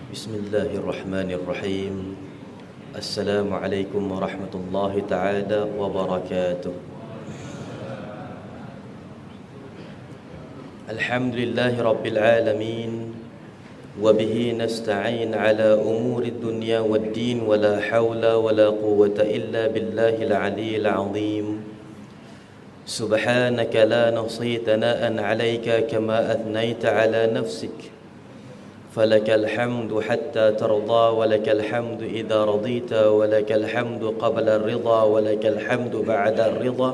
Bismillahirrahmanirrahim. Assalamualaikum warahmatullahi ta'ala wabarakatuh. Alhamdulillahi rabbil alamin. Wabihi nasta'in ala umuri dunya wad din. Wala hawla wala quwwata illa billahil aliyyil azim. Subhanaka la nuhsi thana'an 'alaika kama athnayta 'ala nafsik. فلك الحمد حتى ترضى ولك الحمد إذا رضيت ولك الحمد قبل الرضا ولك الحمد بعد الرضا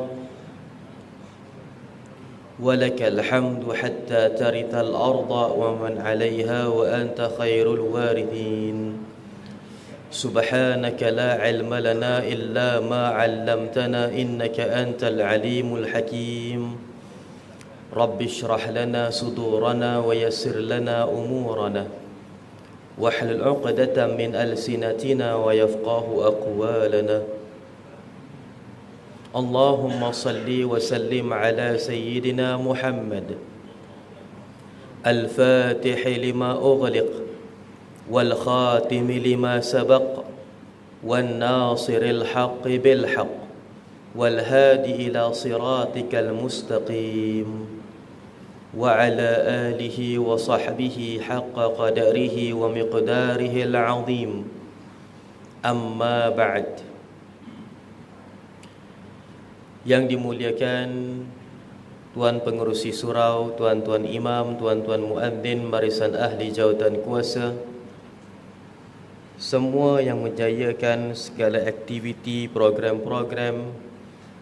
ولك الحمد حتى ترث الأرض ومن عليها وأنت خير الوارثين سبحانك لا علم لنا إلا ما علمتنا إنك أنت العليم الحكيم رب اشرح لنا صدورنا ويسر لنا أمورنا واحلل عقدة من ألسنتنا ويفقه أقوالنا اللهم صل وسلم على سيدنا محمد الفاتح لما أغلق والخاتم لما سبق والناصر الحق بالحق والهادي إلى صراطك المستقيم وعلى آله وصحبه حق قدره ومقداره العظيم أما بعد. Yang dimuliakan Tuan Pengerusi Surau, Tuan-tuan Imam, Tuan-tuan Muadzin, barisan ahli jawatan kuasa, semua yang menjayakan segala aktiviti, program-program,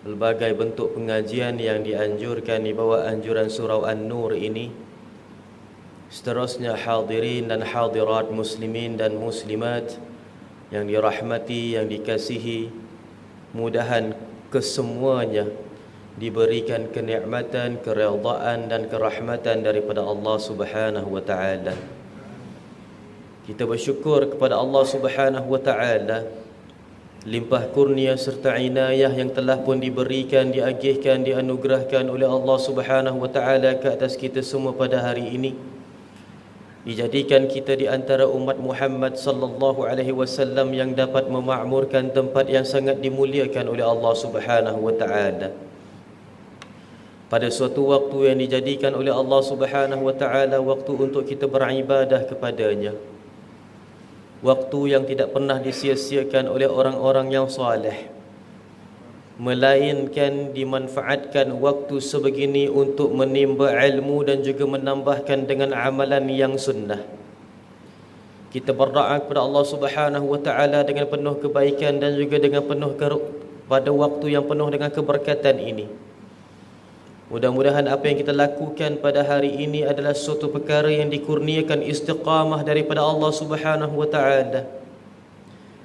pelbagai bentuk pengajian yang dianjurkan di bawah anjuran Surau An-Nur ini. Seterusnya hadirin dan hadirat muslimin dan muslimat yang dirahmati, yang dikasihi, mudahan kesemuanya diberikan kenikmatan, keredaan dan kerahmatan daripada Allah Subhanahu wa taala. Kita bersyukur kepada Allah Subhanahu wa taala limpah kurnia serta inayah yang telah pun diberikan, diagihkan, dianugerahkan oleh Allah Subhanahu wa taala ke atas kita semua pada hari ini. Dijadikan kita di antara umat Muhammad sallallahu alaihi wasallam yang dapat memakmurkan tempat yang sangat dimuliakan oleh Allah Subhanahu wa taala. Pada suatu waktu yang dijadikan oleh Allah Subhanahu wa taala waktu untuk kita beribadah kepadanya. Waktu yang tidak pernah disia-siakan oleh orang-orang yang saleh, melainkan dimanfaatkan waktu sebegini untuk menimba ilmu dan juga menambahkan dengan amalan yang sunnah. Kita berdoa kepada Allah Subhanahu wa taala dengan penuh kebaikan dan juga dengan penuh pada waktu yang penuh dengan keberkatan ini. Mudah-mudahan apa yang kita lakukan pada hari ini adalah suatu perkara yang dikurniakan istiqamah daripada Allah Subhanahu wa taala.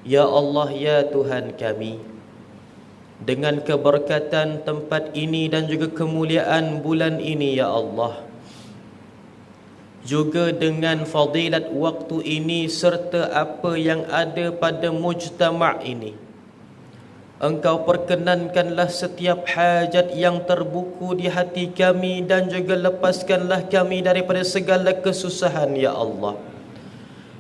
Ya Allah, ya Tuhan kami, dengan keberkatan tempat ini dan juga kemuliaan bulan ini ya Allah, juga dengan fadilat waktu ini serta apa yang ada pada mujtama' ini, Engkau perkenankanlah setiap hajat yang terbuku di hati kami dan juga lepaskanlah kami daripada segala kesusahan ya Allah.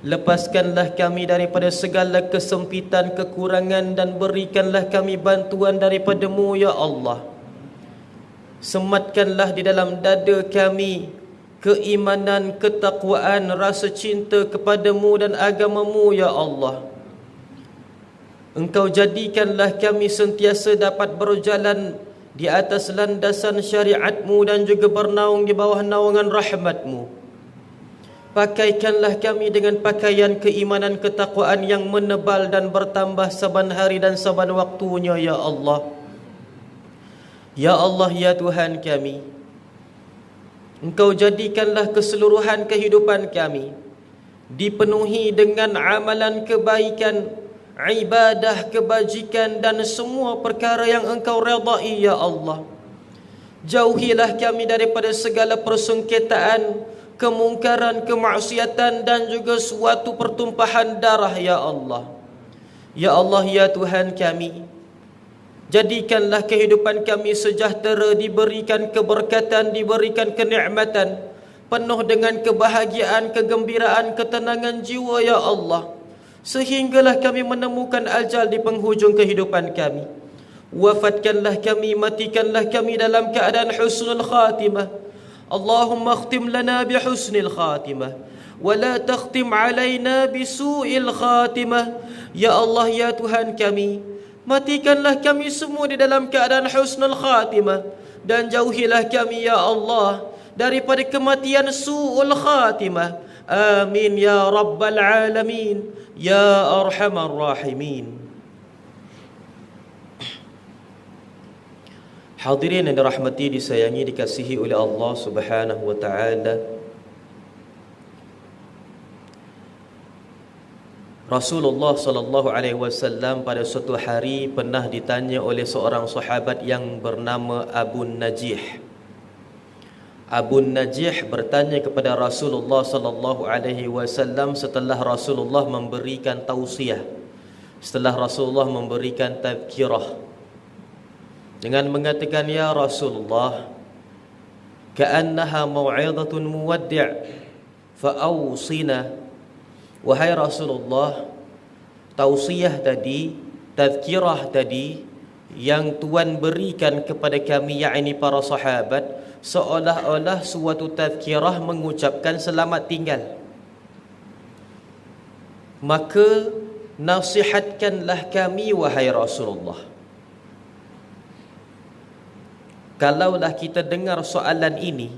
Lepaskanlah kami daripada segala kesempitan, kekurangan dan berikanlah kami bantuan daripada-Mu ya Allah. Sematkanlah di dalam dada kami keimanan, ketakwaan, rasa cinta kepada-Mu dan agama-Mu ya Allah. Engkau jadikanlah kami sentiasa dapat berjalan di atas landasan syariat-Mu dan juga bernaung di bawah naungan rahmat-Mu. Pakaikanlah kami dengan pakaian keimanan, ketakwaan yang menebal dan bertambah saban hari dan saban waktunya ya Allah. Ya Allah, ya Tuhan kami, Engkau jadikanlah keseluruhan kehidupan kami dipenuhi dengan amalan kebaikan, ibadah, kebajikan dan semua perkara yang Engkau redai ya Allah. Jauhilah kami daripada segala persengketaan, kemungkaran, kemaksiatan dan juga suatu pertumpahan darah ya Allah. Ya Allah, ya Tuhan kami, jadikanlah kehidupan kami sejahtera, diberikan keberkatan, diberikan kenikmatan, penuh dengan kebahagiaan, kegembiraan, ketenangan jiwa ya Allah, sehinggalah kami menemukan ajal di penghujung kehidupan kami. Wafatkanlah kami, matikanlah kami dalam keadaan husnul khatimah. Allahumma khtim lana bihusnil khatimah wa la takhtim alaina bisu'il khatimah. Ya Allah, ya Tuhan kami, matikanlah kami semua di dalam keadaan husnul khatimah, dan jauhilah kami ya Allah daripada kematian su'ul khatimah. Amin ya rabbal alamin ya arhamar rahimin. Hadirin yang dirahmati, disayangi, dikasihi oleh Allah Subhanahu wa taala, Rasulullah sallallahu alaihi wasallam pada suatu hari pernah ditanya oleh seorang sahabat yang bernama Abu Najih. Abu Najih bertanya kepada Rasulullah sallallahu alaihi wasallam setelah Rasulullah memberikan tausiah, setelah Rasulullah memberikan tazkirah, dengan mengatakan, ya Rasulullah, ka'annaha mau'izatun muwaddi' fa'awsina. Wahai Rasulullah, tausiah tadi, tazkirah tadi yang Tuhan berikan kepada kami, yakni para sahabat, seolah-olah suatu tazkirah mengucapkan selamat tinggal. Maka nasihatkanlah kami wahai Rasulullah. Kalaulah kita dengar soalan ini,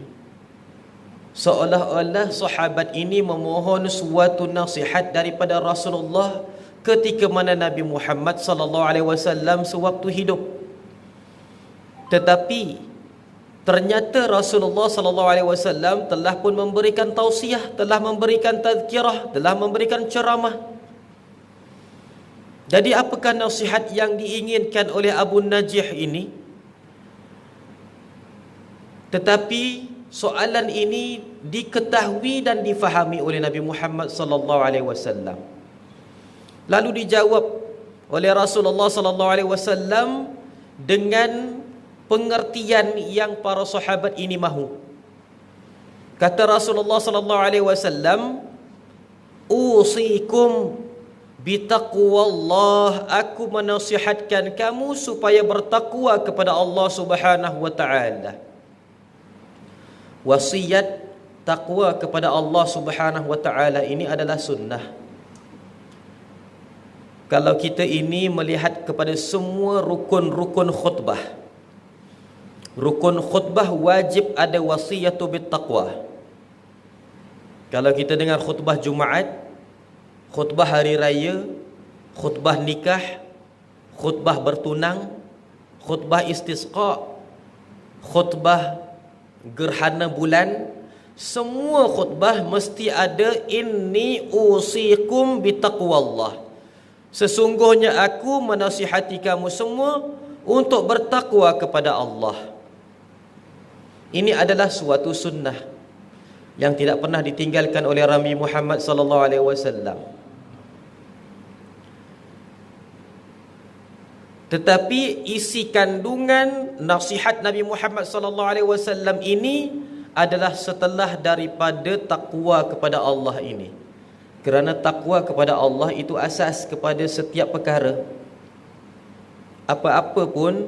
seolah-olah sahabat ini memohon suatu nasihat daripada Rasulullah ketika mana Nabi Muhammad sallallahu alaihi wasallam sewaktu hidup. Tetapi ternyata Rasulullah sallallahu alaihi wasallam telah pun memberikan tausiah, telah memberikan tazkirah, telah memberikan ceramah. Jadi apakah nasihat yang diinginkan oleh Abu Najih ini? Tetapi soalan ini diketahui dan difahami oleh Nabi Muhammad sallallahu alaihi wasallam. Lalu dijawab oleh Rasulullah sallallahu alaihi wasallam dengan pengertian yang para sahabat ini mahu. Kata Rasulullah sallallahu alaihi wasallam, "Usikum bitaqwallah." Aku menasihatkan kamu supaya bertakwa kepada Allah Subhanahu wa taala. Wasiat takwa kepada Allah Subhanahu wa taala ini adalah sunnah. Kalau kita ini melihat kepada semua rukun-rukun khutbah, rukun khutbah wajib ada wasiyatu bittaqwa. Kalau kita dengar khutbah Jumaat, khutbah hari raya, khutbah nikah, khutbah bertunang, khutbah istisqa, khutbah gerhana bulan, semua khutbah mesti ada inni usikum bitaqwallah. Sesungguhnya aku menasihati kamu semua untuk bertakwa kepada Allah. Ini adalah suatu sunnah yang tidak pernah ditinggalkan oleh Nabi Muhammad sallallahu alaihi wasallam. Tetapi isi kandungan nasihat Nabi Muhammad sallallahu alaihi wasallam ini adalah setelah daripada takwa kepada Allah ini. Kerana takwa kepada Allah itu asas kepada setiap perkara. Apa-apa pun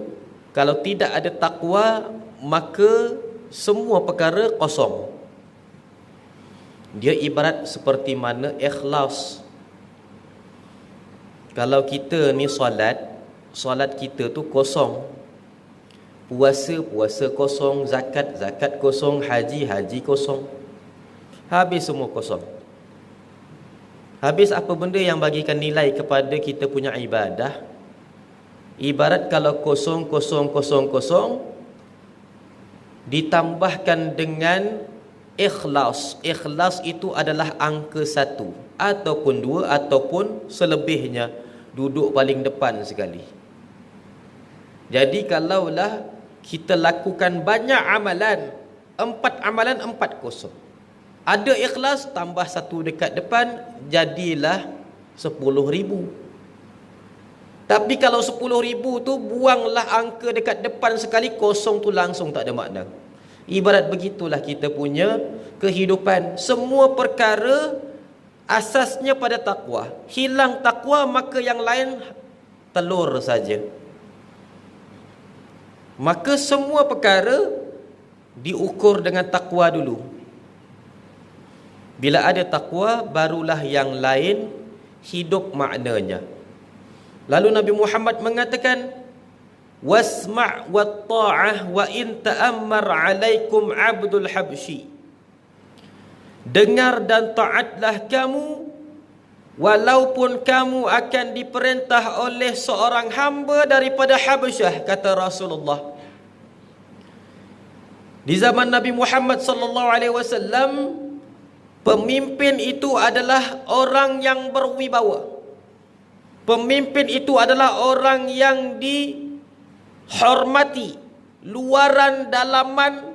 kalau tidak ada takwa, maka semua perkara kosong. Dia ibarat seperti mana ikhlas. Kalau kita ni solat kita tu kosong, puasa kosong, zakat kosong, haji kosong, habis semua kosong. Habis apa benda yang bagikan nilai kepada kita punya ibadah? Ibarat kalau kosong ditambahkan dengan ikhlas. Ikhlas itu adalah angka 1 ataupun 2 ataupun selebihnya, duduk paling depan sekali. Jadi kalaulah kita lakukan banyak amalan, 4 amalan 4 kosong, ada ikhlas tambah 1 dekat depan, jadilah 10,000. Tapi kalau 10,000 tu buanglah angka dekat depan sekali, kosong tu langsung tak ada makna. Ibarat begitulah kita punya kehidupan. Semua perkara asasnya pada takwa. Hilang takwa, maka yang lain telur saja. Maka semua perkara diukur dengan takwa dulu. Bila ada takwa, barulah yang lain hidup maknanya. Lalu Nabi Muhammad mengatakan, wasma' wa ta'ah wa in ta'ammar alaikum abdul habsyi. Dengar dan taatlah kamu, walaupun kamu akan diperintah oleh seorang hamba daripada Habasyah, kata Rasulullah. Di zaman Nabi Muhammad sallallahu alaihi wasallam, pemimpin itu adalah orang yang berwibawa. Pemimpin itu adalah orang yang dihormati, luaran dalaman,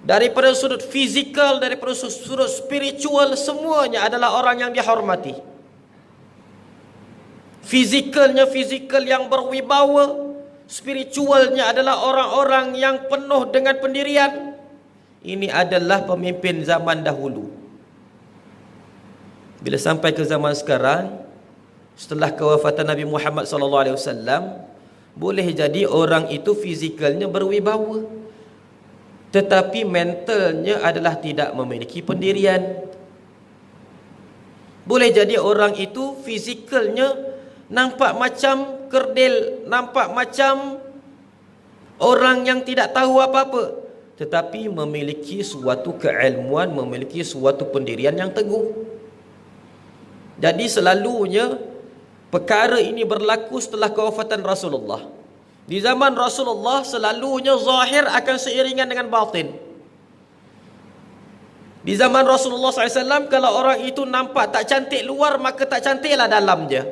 daripada sudut fizikal, daripada sudut spiritual, semuanya adalah orang yang dihormati. Fizikalnya fizikal yang berwibawa, spiritualnya adalah orang-orang yang penuh dengan pendirian. Ini adalah pemimpin zaman dahulu. Bila sampai ke zaman sekarang, setelah kewafatan Nabi Muhammad SAW, boleh jadi orang itu fizikalnya berwibawa, tetapi mentalnya adalah tidak memiliki pendirian. Boleh jadi orang itu fizikalnya nampak macam kerdil, nampak macam orang yang tidak tahu apa-apa, tetapi memiliki suatu keilmuan, memiliki suatu pendirian yang teguh. Jadi selalunya perkara ini berlaku setelah kewafatan Rasulullah. Di zaman Rasulullah selalunya zahir akan seiringan dengan batin. Di zaman Rasulullah SAW, kalau orang itu nampak tak cantik luar, maka tak cantiklah dalam dia.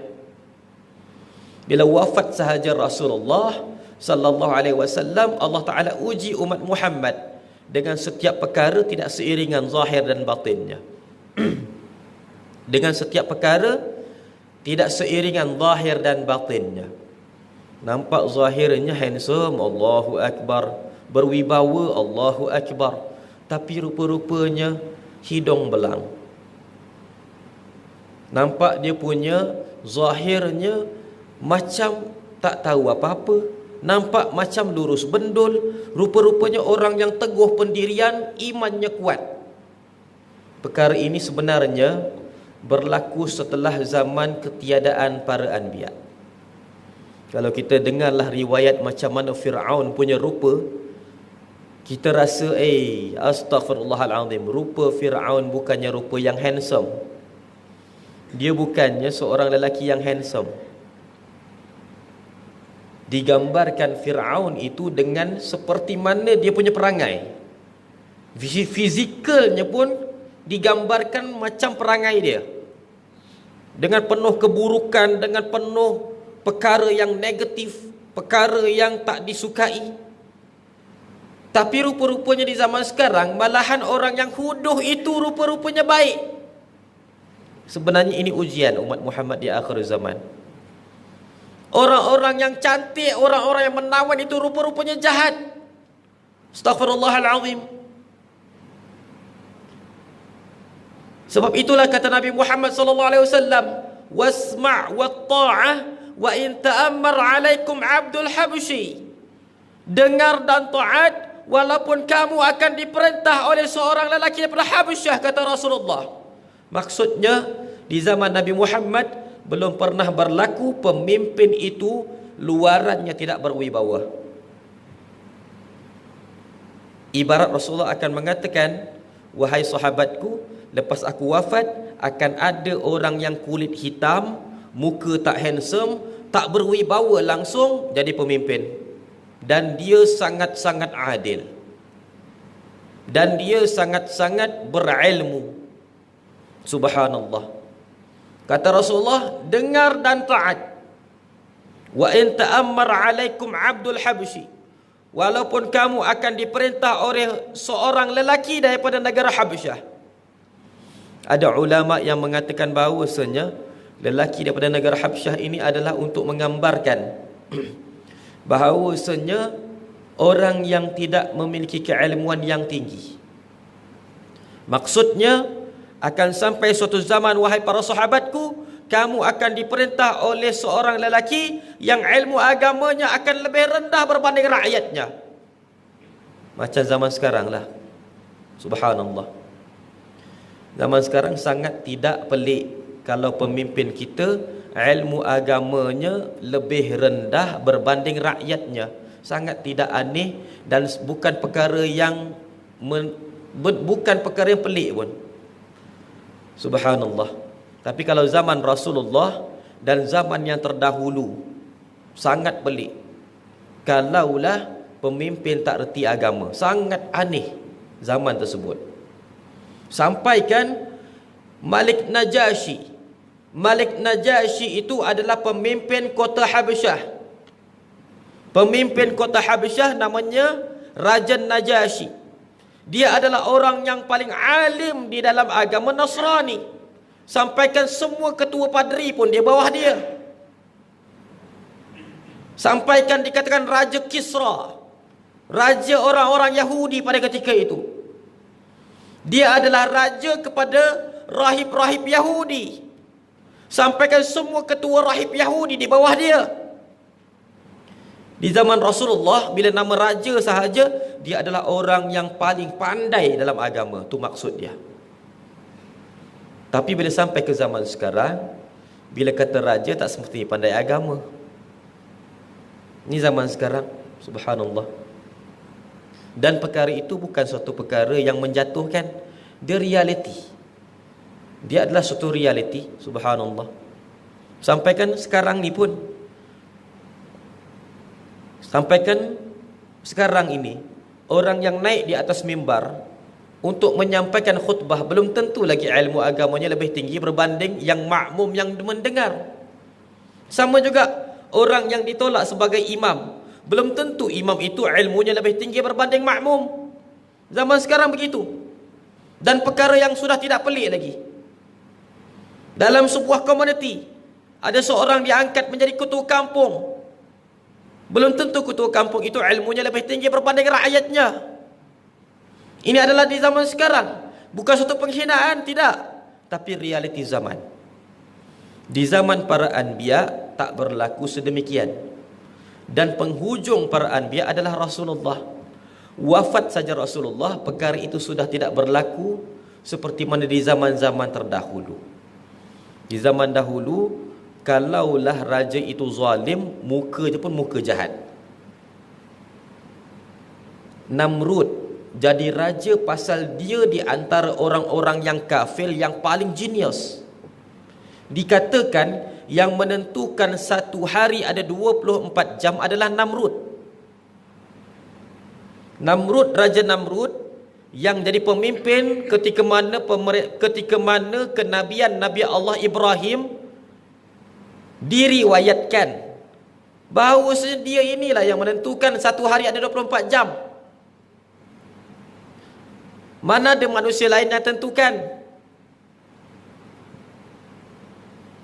Bila wafat sahaja Rasulullah sallallahu alaihi wasallam, Allah Taala uji umat Muhammad dengan setiap perkara tidak seiringan zahir dan batinnya. Dengan setiap perkara tidak seiringan zahir dan batinnya. Nampak zahirnya handsome, Allahu Akbar, berwibawa, Allahu Akbar, tapi rupa-rupanya hidung belang. Nampak dia punya zahirnya macam tak tahu apa-apa, nampak macam lurus bendul, rupa-rupanya orang yang teguh pendirian, imannya kuat. Perkara ini sebenarnya berlaku setelah zaman ketiadaan para anbiya. Kalau kita dengarlah riwayat macam mana Fir'aun punya rupa, kita rasa astaghfirullahalazim, rupa Fir'aun bukannya rupa yang handsome. Dia bukannya seorang lelaki yang handsome. Digambarkan Fir'aun itu dengan seperti mana dia punya perangai. Fizikalnya pun digambarkan macam perangai dia, dengan penuh keburukan, dengan penuh perkara yang negatif, perkara yang tak disukai. Tapi rupa-rupanya di zaman sekarang, malahan orang yang huduh itu rupa-rupanya baik. Sebenarnya ini ujian umat Muhammad di akhir zaman. Orang-orang yang cantik, orang-orang yang menawan itu rupa-rupanya jahat. Astaghfirullahalazim. Sebab itulah kata Nabi Muhammad SAW, wasma' wa ta'ah wa in ta'ammar alaikum abdul habsyi. Dengar dan taat, walaupun kamu akan diperintah oleh seorang lelaki daripada Habasyah, kata Rasulullah. Maksudnya di zaman Nabi Muhammad belum pernah berlaku pemimpin itu luarannya tidak berwibawa. Ibarat Rasulullah akan mengatakan, wahai sahabatku, lepas aku wafat akan ada orang yang kulit hitam, muka tak handsome, tak berwibawa, langsung jadi pemimpin. Dan dia sangat-sangat adil, dan dia sangat-sangat berilmu. Subhanallah. Kata Rasulullah, dengar dan taat. Wa in ta'ammar alaikum abdul habsyi. Walaupun kamu akan diperintah oleh seorang lelaki daripada negara Habasyah. Ada ulama yang mengatakan bahawasanya lelaki daripada negara Habasyah ini adalah untuk menggambarkan bahawasanya orang yang tidak memiliki keilmuan yang tinggi. Maksudnya, akan sampai suatu zaman, wahai para sahabatku, kamu akan diperintah oleh seorang lelaki yang ilmu agamanya akan lebih rendah berbanding rakyatnya. Macam zaman sekarang lah. Subhanallah. Zaman sekarang sangat tidak pelik kalau pemimpin kita ilmu agamanya lebih rendah berbanding rakyatnya. Sangat tidak aneh dan bukan perkara yang bukan perkara yang pelik pun. Subhanallah. Tapi kalau zaman Rasulullah dan zaman yang terdahulu, sangat pelik. Kalaulah pemimpin tak reti agama, sangat aneh zaman tersebut. Sampaikan Malik Najasyi. Malik Najasyi itu adalah pemimpin kota Habasyah. Pemimpin kota Habasyah namanya Raja Najasyi. Dia adalah orang yang paling alim di dalam agama Nasrani. Sampaikan semua ketua padri pun di bawah dia. Sampaikan dikatakan Raja Kisra, raja orang-orang Yahudi pada ketika itu. Dia adalah raja kepada rahib-rahib Yahudi. Sampaikan semua ketua rahib Yahudi di bawah dia. Di zaman Rasulullah, bila nama raja sahaja, dia adalah orang yang paling pandai dalam agama. Itu maksud dia. Tapi bila sampai ke zaman sekarang, bila kata raja tak semestinya pandai agama. Ini zaman sekarang, subhanallah. Dan perkara itu bukan suatu perkara yang menjatuhkan. Dia reality. Dia adalah suatu reality, subhanallah. Sampaikan sekarang ni pun, sampaikan sekarang ini, orang yang naik di atas mimbar untuk menyampaikan khutbah belum tentu lagi ilmu agamanya lebih tinggi berbanding yang makmum yang mendengar. Sama juga orang yang ditolak sebagai imam, belum tentu imam itu ilmunya lebih tinggi berbanding makmum. Zaman sekarang begitu. Dan perkara yang sudah tidak pelik lagi, dalam sebuah komuniti ada seorang diangkat menjadi ketua kampung. Belum tentu ketua kampung itu ilmunya lebih tinggi berbanding rakyatnya. Ini adalah di zaman sekarang. Bukan suatu penghinaan, tidak. Tapi realiti zaman. Di zaman para anbiya tak berlaku sedemikian. Dan penghujung para anbiya adalah Rasulullah. Wafat saja Rasulullah, perkara itu sudah tidak berlaku seperti mana di zaman-zaman terdahulu. Di zaman dahulu, kalaulah raja itu zalim, muka je pun muka jahat. Namrud jadi raja pasal dia di antara orang-orang yang kafir yang paling jenius. Dikatakan yang menentukan satu hari ada 24 jam adalah Namrud. Raja Namrud yang jadi pemimpin ketika mana kenabian Nabi Allah Ibrahim diriwayatkan bahawa dia inilah yang menentukan satu hari ada 24 jam. Mana ada manusia lain yang tentukan.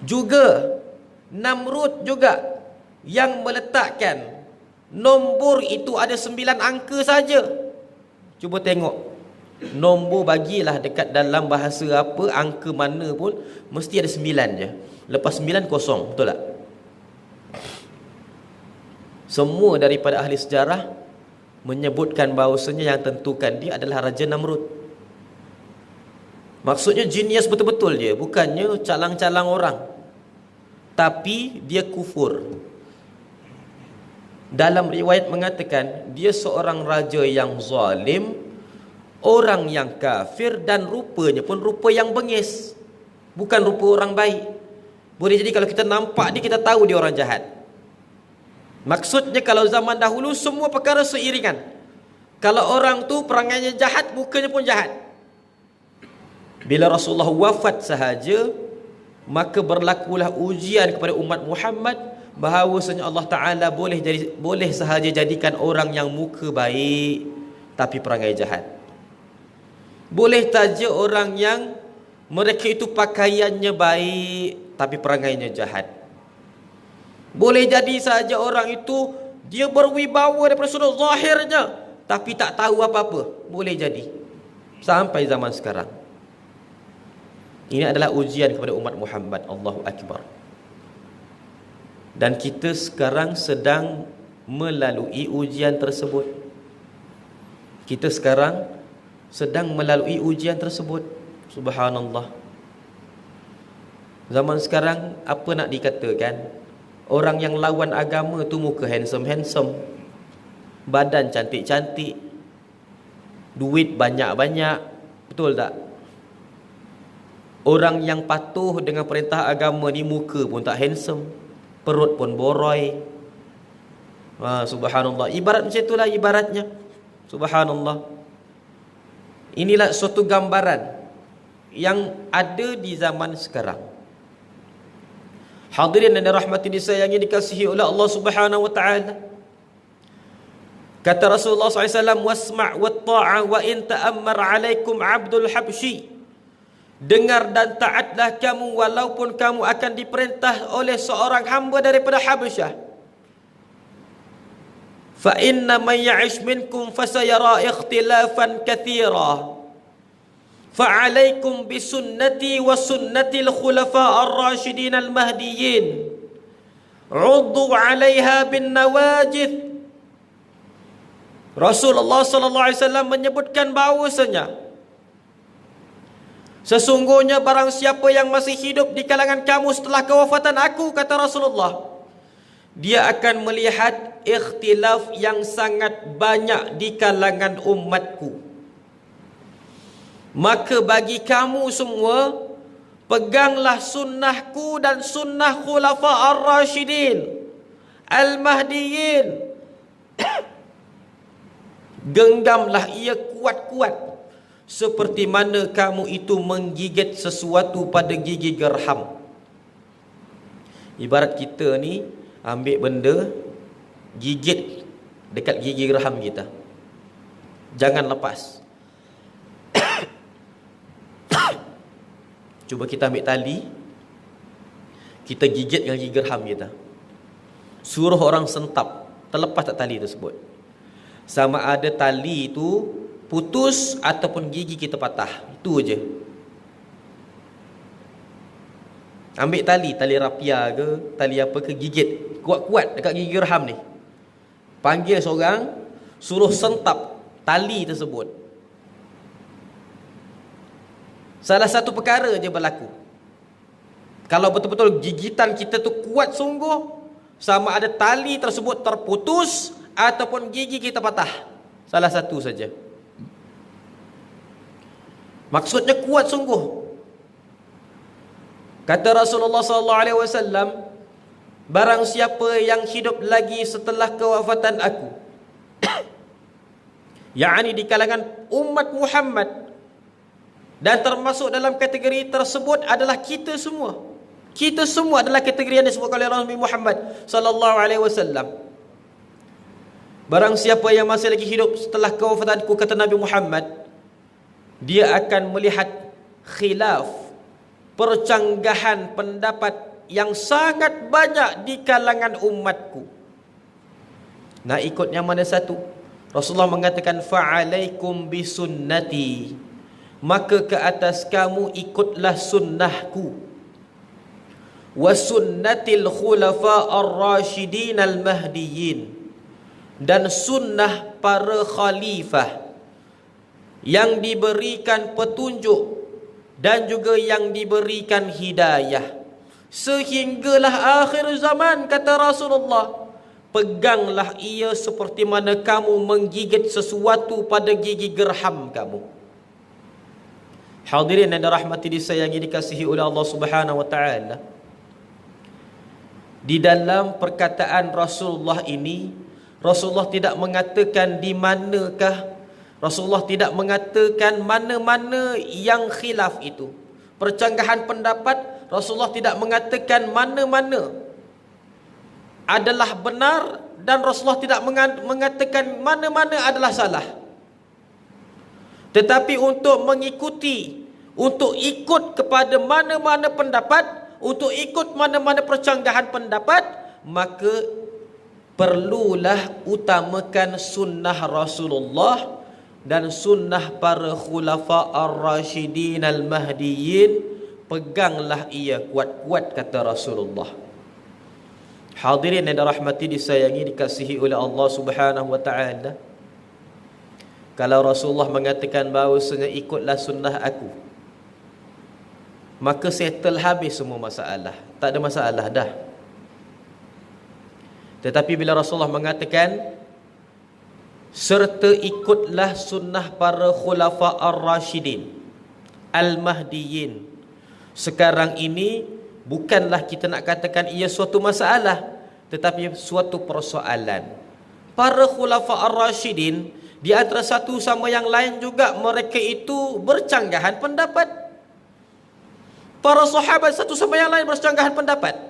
Juga Namrud juga yang meletakkan nombor itu ada 9 angka saja. Cuba tengok. Nombor bagilah dekat dalam bahasa apa, angka mana pun mesti ada 9 je. Lepas 9 kosong, betul tak? Semua daripada ahli sejarah menyebutkan bahawasanya yang tentukan dia adalah Raja Namrud. Maksudnya genius betul-betul dia, bukannya calang-calang orang. Tapi dia kufur. Dalam riwayat mengatakan dia seorang raja yang zalim, orang yang kafir, dan rupanya pun rupa yang bengis, bukan rupa orang baik. Boleh jadi kalau kita nampak dia, kita tahu dia orang jahat. Maksudnya kalau zaman dahulu semua perkara seiringan. Kalau orang tu perangainya jahat, mukanya pun jahat. Bila Rasulullah wafat sahaja, maka berlakulah ujian kepada umat Muhammad bahawasanya Allah Ta'ala boleh sahaja jadikan orang yang muka baik tapi perangai jahat. Boleh saja orang yang mereka itu pakaiannya baik tapi perangainya jahat. Boleh jadi saja orang itu dia berwibawa daripada sudut zahirnya, tapi tak tahu apa-apa. Boleh jadi sampai zaman sekarang. Ini adalah ujian kepada umat Muhammad. Allahu Akbar. Dan kita sekarang sedang melalui ujian tersebut. Kita sekarang sedang melalui ujian tersebut. Subhanallah. Zaman sekarang apa nak dikatakan? Orang yang lawan agama tu muka handsome-handsome, badan cantik-cantik, duit banyak-banyak. Betul tak? Orang yang patuh dengan perintah agama ni muka pun tak handsome, perut pun boroi. Subhanallah. Ibarat macam itulah ibaratnya. Subhanallah. Inilah suatu gambaran yang ada di zaman sekarang. Hadirin dan dirahmati disayangi dikasihi oleh Allah Subhanahu wa taala. Kata Rasulullah SAW, wasma' wa ta'a wa in ta'ammar 'alaikum 'abdul habsyi. Dengar dan taatlah kamu walaupun kamu akan diperintah oleh seorang hamba daripada Habasyah. Fa inna man ya'ish minkum fasayara ikhtilafan katsira. Fa 'alaikum bisunnati wa sunnatil khulafa ar-rasyidin al-mahdiyyin. 'uddu 'alaiha bin nawajidh. Rasulullah sallallahu alaihi wasallam menyebutkan bahawasanya sesungguhnya barang siapa yang masih hidup di kalangan kamu setelah kewafatan aku, kata Rasulullah, dia akan melihat ikhtilaf yang sangat banyak di kalangan umatku. Maka bagi kamu semua, peganglah sunnahku dan sunnah khulafa ar-rasyidin al-mahdiyyin. Genggamlah ia kuat-kuat, seperti mana kamu itu menggigit sesuatu pada gigi gerham. Ibarat kita ni ambil benda, gigit dekat gigi gerham kita, jangan lepas. Cuba kita ambil tali, kita gigit dengan gigi gerham kita, suruh orang sentap, terlepas tak tali tersebut? Sama ada tali itu putus ataupun gigi kita patah. Itu je. Ambil tali rapia ke, tali apa ke, gigit kuat-kuat dekat gigi gerham ni. Panggil seorang, suruh sentap tali tersebut. Salah satu perkara je berlaku. Kalau betul-betul gigitan kita tu kuat sungguh, sama ada tali tersebut terputus ataupun gigi kita patah, salah satu saja. Maksudnya kuat sungguh. Kata Rasulullah SAW, barang siapa yang hidup lagi setelah kewafatan aku, yakni di kalangan umat Muhammad, dan termasuk dalam kategori tersebut adalah kita semua. Kita semua adalah kategori yang disebut oleh Nabi Muhammad sallallahu alaihi wasallam. Barang siapa yang masih lagi hidup setelah kewafatanku, kata Nabi Muhammad, dia akan melihat khilaf, percanggahan pendapat yang sangat banyak di kalangan umatku. Nah, ikut yang mana satu? Rasulullah mengatakan, fa'alaikum bisunnati, maka ke atas kamu ikutlah sunnahku, wa sunnatil khulafa ar-rasyidin al-mahdiyyin, dan sunnah para khalifah yang diberikan petunjuk dan juga yang diberikan hidayah sehinggalah akhir zaman, kata Rasulullah. Peganglah ia seperti mana kamu menggigit sesuatu pada gigi gerham kamu. Hadirin yang dirahmati disayangi dikasihi oleh Allah Subhanahu wa taala, di dalam perkataan Rasulullah ini, Rasulullah tidak mengatakan di manakah, Rasulullah tidak mengatakan mana-mana yang khilaf itu, percanggahan pendapat. Rasulullah tidak mengatakan mana-mana adalah benar, dan Rasulullah tidak mengatakan mana-mana adalah salah. Tetapi untuk mengikuti, untuk ikut kepada mana-mana pendapat, untuk ikut mana-mana percanggahan pendapat, maka perlulah utamakan sunnah Rasulullah dan sunnah para khulafa ar-rasyidin al-mahdiyyin. Peganglah ia kuat-kuat, kata Rasulullah. Hadirin yang dirahmati, disayangi, dikasihi oleh Allah Subhanahu wa taala. Kalau Rasulullah mengatakan bahawasanya ikutlah sunnah aku, maka settle habis semua masalah. Tak ada masalah dah. Tetapi bila Rasulullah mengatakan serta ikutlah sunnah para khulafa ar-rasyidin al-mahdiyyin, sekarang ini bukanlah kita nak katakan ia suatu masalah, tetapi suatu persoalan. Para khulafa ar-rasyidin di antara satu sama yang lain juga mereka itu bercanggahan pendapat. Para sahabat satu sama yang lain bercanggahan pendapat.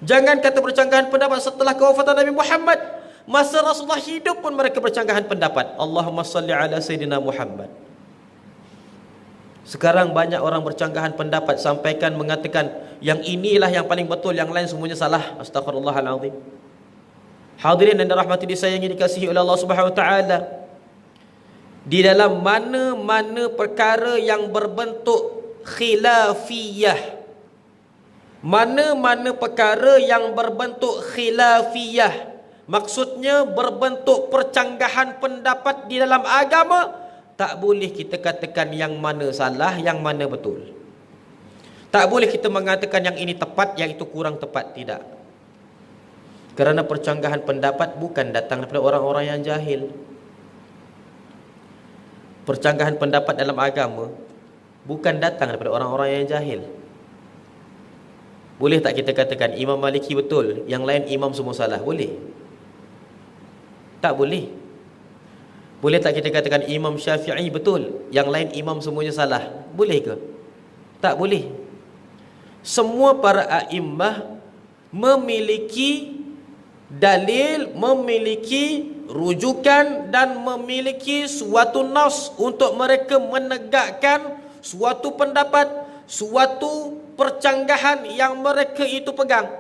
Jangan kata bercanggahan pendapat setelah kewafatan Nabi Muhammad, masa Rasulullah hidup pun mereka bercanggahan pendapat. Allahumma salli ala Sayyidina Muhammad. Sekarang banyak orang bercanggahan pendapat, sampaikan mengatakan yang inilah yang paling betul, yang lain semuanya salah. Astaghfirullahalazim. Hadirin dan dirahmati, disayangi, dikasihi oleh Allah Subhanahu wa taala. Di dalam mana-mana perkara yang berbentuk khilafiyah, mana-mana perkara yang berbentuk khilafiyah, maksudnya berbentuk percanggahan pendapat di dalam agama, tak boleh kita katakan yang mana salah, yang mana betul. Tak boleh kita mengatakan yang ini tepat, yang itu kurang tepat. Tidak. Kerana percanggahan pendapat bukan datang daripada orang-orang yang jahil. Percanggahan pendapat dalam agama bukan datang daripada orang-orang yang jahil. Boleh tak kita katakan Imam Maliki betul, yang lain imam semua salah? Boleh? Tak boleh. Boleh tak kita katakan Imam Syafi'i betul, yang lain imam semuanya salah? Boleh ke? Tak boleh. Semua para a'immah memiliki dalil, memiliki rujukan dan memiliki suatu nas untuk mereka menegakkan suatu pendapat, suatu percanggahan yang mereka itu pegang.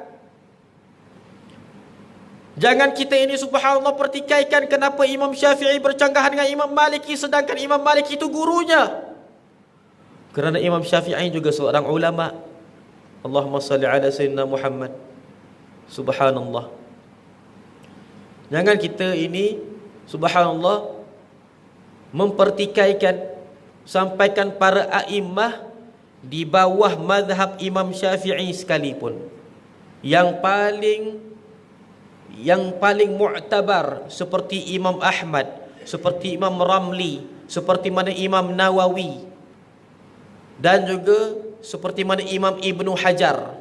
Jangan kita ini subhanallah pertikaikan kenapa Imam Syafi'i bercanggahan dengan Imam Maliki sedangkan Imam Maliki itu gurunya. Kerana Imam Syafi'i juga seorang ulama. Allahumma salli ala Sayyidina Muhammad. Subhanallah. Jangan kita ini subhanallah mempertikaikan, sampaikan para a'immah di bawah mazhab Imam Syafi'i sekalipun, yang paling mu'tabar seperti Imam Ahmad, seperti Imam Ramli, seperti mana Imam Nawawi, dan juga seperti mana Imam Ibnu Hajar.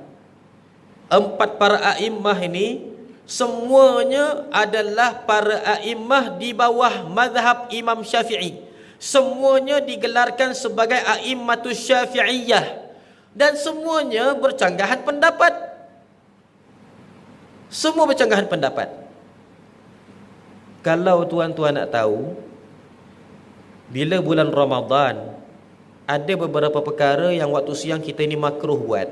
Empat para a'immah ini semuanya adalah para a'immah di bawah mazhab Imam Syafi'i. Semuanya digelarkan sebagai a'immatus syafi'iyah, dan semuanya bercanggahan pendapat. Semua bercanggahan pendapat. Kalau tuan-tuan nak tahu, bila bulan Ramadan, ada beberapa perkara yang waktu siang kita ini makruh buat.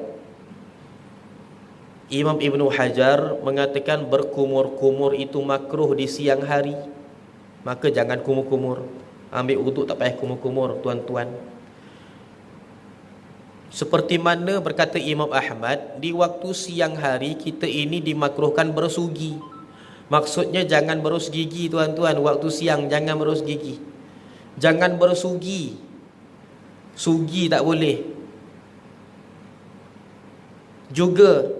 Imam Ibnu Hajar mengatakan berkumur-kumur itu makruh di siang hari. Maka jangan kumur-kumur. Ambil uduk tak payah kumur-kumur, tuan-tuan. Seperti mana berkata Imam Ahmad, di waktu siang hari kita ini dimakruhkan bersugi. Maksudnya jangan berus gigi, tuan-tuan. Waktu siang jangan berus gigi. Jangan bersugi. Sugi tak boleh. Juga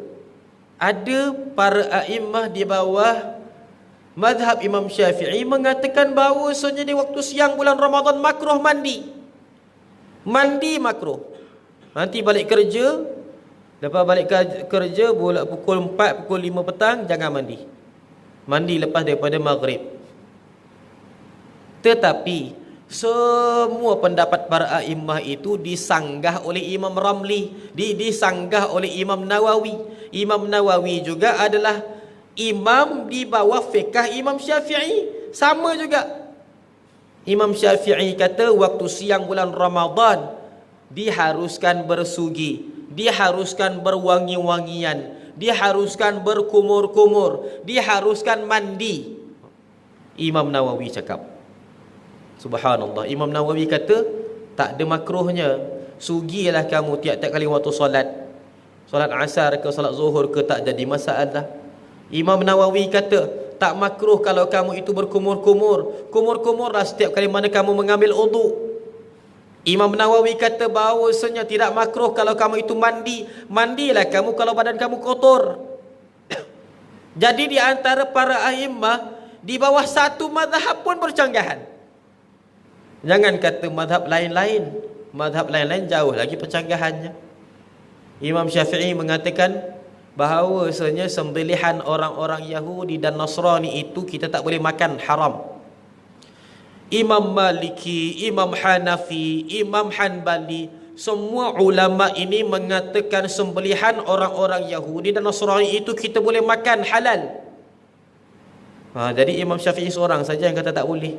ada para a'immah di bawah mazhab Imam Syafi'i mengatakan bahawasanya di waktu siang bulan Ramadan makruh mandi. Mandi makruh. Nanti balik kerja, lepas balik kerja pukul 4, pukul 5 petang, jangan mandi. Mandi lepas daripada maghrib. Tetapi semua pendapat para a'immah itu disanggah oleh Imam Ramli, disanggah oleh Imam Nawawi. Imam Nawawi juga adalah imam di bawah fiqh Imam Syafi'i. Sama juga. Imam Syafi'i kata waktu siang bulan Ramadan diharuskan bersugi, diharuskan berwangi-wangian, diharuskan berkumur-kumur, diharuskan mandi. Imam Nawawi cakap. Subhanallah. Imam Nawawi kata tak ada makruhnya. Sugilah kamu tiap-tiap kali waktu solat. Solat asar ke solat zuhur ke, tak jadi masalah. Imam Nawawi kata tak makruh kalau kamu itu berkumur-kumur. Kumur-kumurlah setiap kali mana kamu mengambil uduk. Imam Nawawi kata bahawasanya tidak makruh kalau kamu itu mandi. Mandilah kamu kalau badan kamu kotor. Jadi di antara para a'immah, di bawah satu mazhab pun percanggahan. Jangan kata mazhab lain-lain. Mazhab lain-lain jauh lagi percanggahannya. Imam Syafi'i mengatakan bahawasanya sembelihan orang-orang Yahudi dan Nasrani itu kita tak boleh makan, haram. Imam Maliki, Imam Hanafi, Imam Hanbali, semua ulama ini mengatakan sembelihan orang-orang Yahudi dan Nasrani itu kita boleh makan, halal. Jadi Imam Syafi'i seorang saja yang kata tak boleh.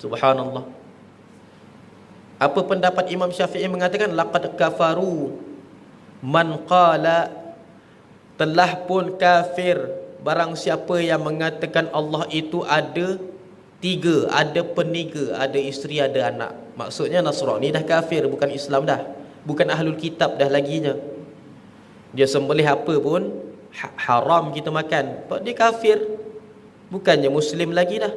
Subhanallah. Apa pendapat Imam Syafi'i mengatakan laqad kafaru man qala, telah pun kafir barang siapa yang mengatakan Allah itu ada tiga, ada peniga, ada isteri, ada anak. Maksudnya Nasrani dah kafir, bukan Islam dah, bukan ahlul kitab dah laginya. Dia sembelih apa pun haram kita makan, sebab dia kafir, bukannya Muslim lagi dah.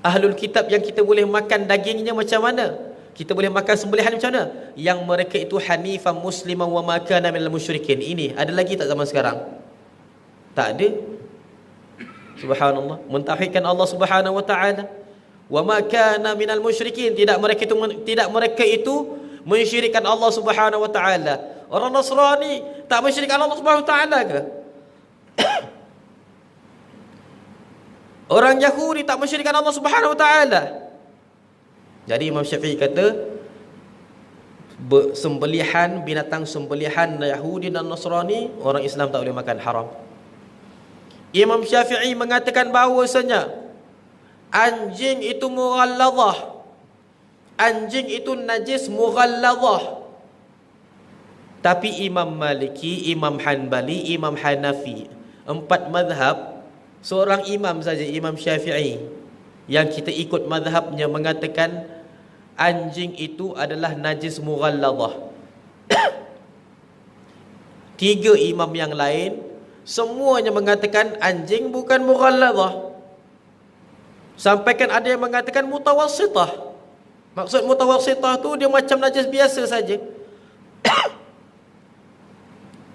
Ahlul kitab yang kita boleh makan dagingnya macam mana? Kita boleh makan sembelihan macam mana? Yang mereka itu hanifan musliman wa ma kana minal musyrikin. Ini ada lagi tak zaman sekarang? Tak ada. Subhanallah. Mentauhidkan Allah Subhanahu wa taala. Wa ma kana minal musyrikin. Tidak mereka itu mensyirikkan Allah Subhanahu wa taala. Orang Nasrani tak mensyirikkan Allah Subhanahu wa taala ke? Orang Yahudi tak mensyirikkan Allah Subhanahu wa taala. Jadi Imam Syafi'i kata sembelihan, binatang sembelihan Yahudi dan Nasrani, orang Islam tak boleh makan, haram. Imam Syafi'i mengatakan bahawasanya anjing itu mughalladhah, anjing itu najis mughalladhah. Tapi Imam Maliki, Imam Hanbali, Imam Hanafi, empat mazhab, seorang imam saja, Imam Syafi'i, yang kita ikut mazhabnya mengatakan anjing itu adalah najis mughalladhah. Tiga imam yang lain semuanya mengatakan anjing bukan mughalladhah. Sampaikan ada yang mengatakan mutawassitah. Maksud mutawassitah tu dia macam najis biasa saja.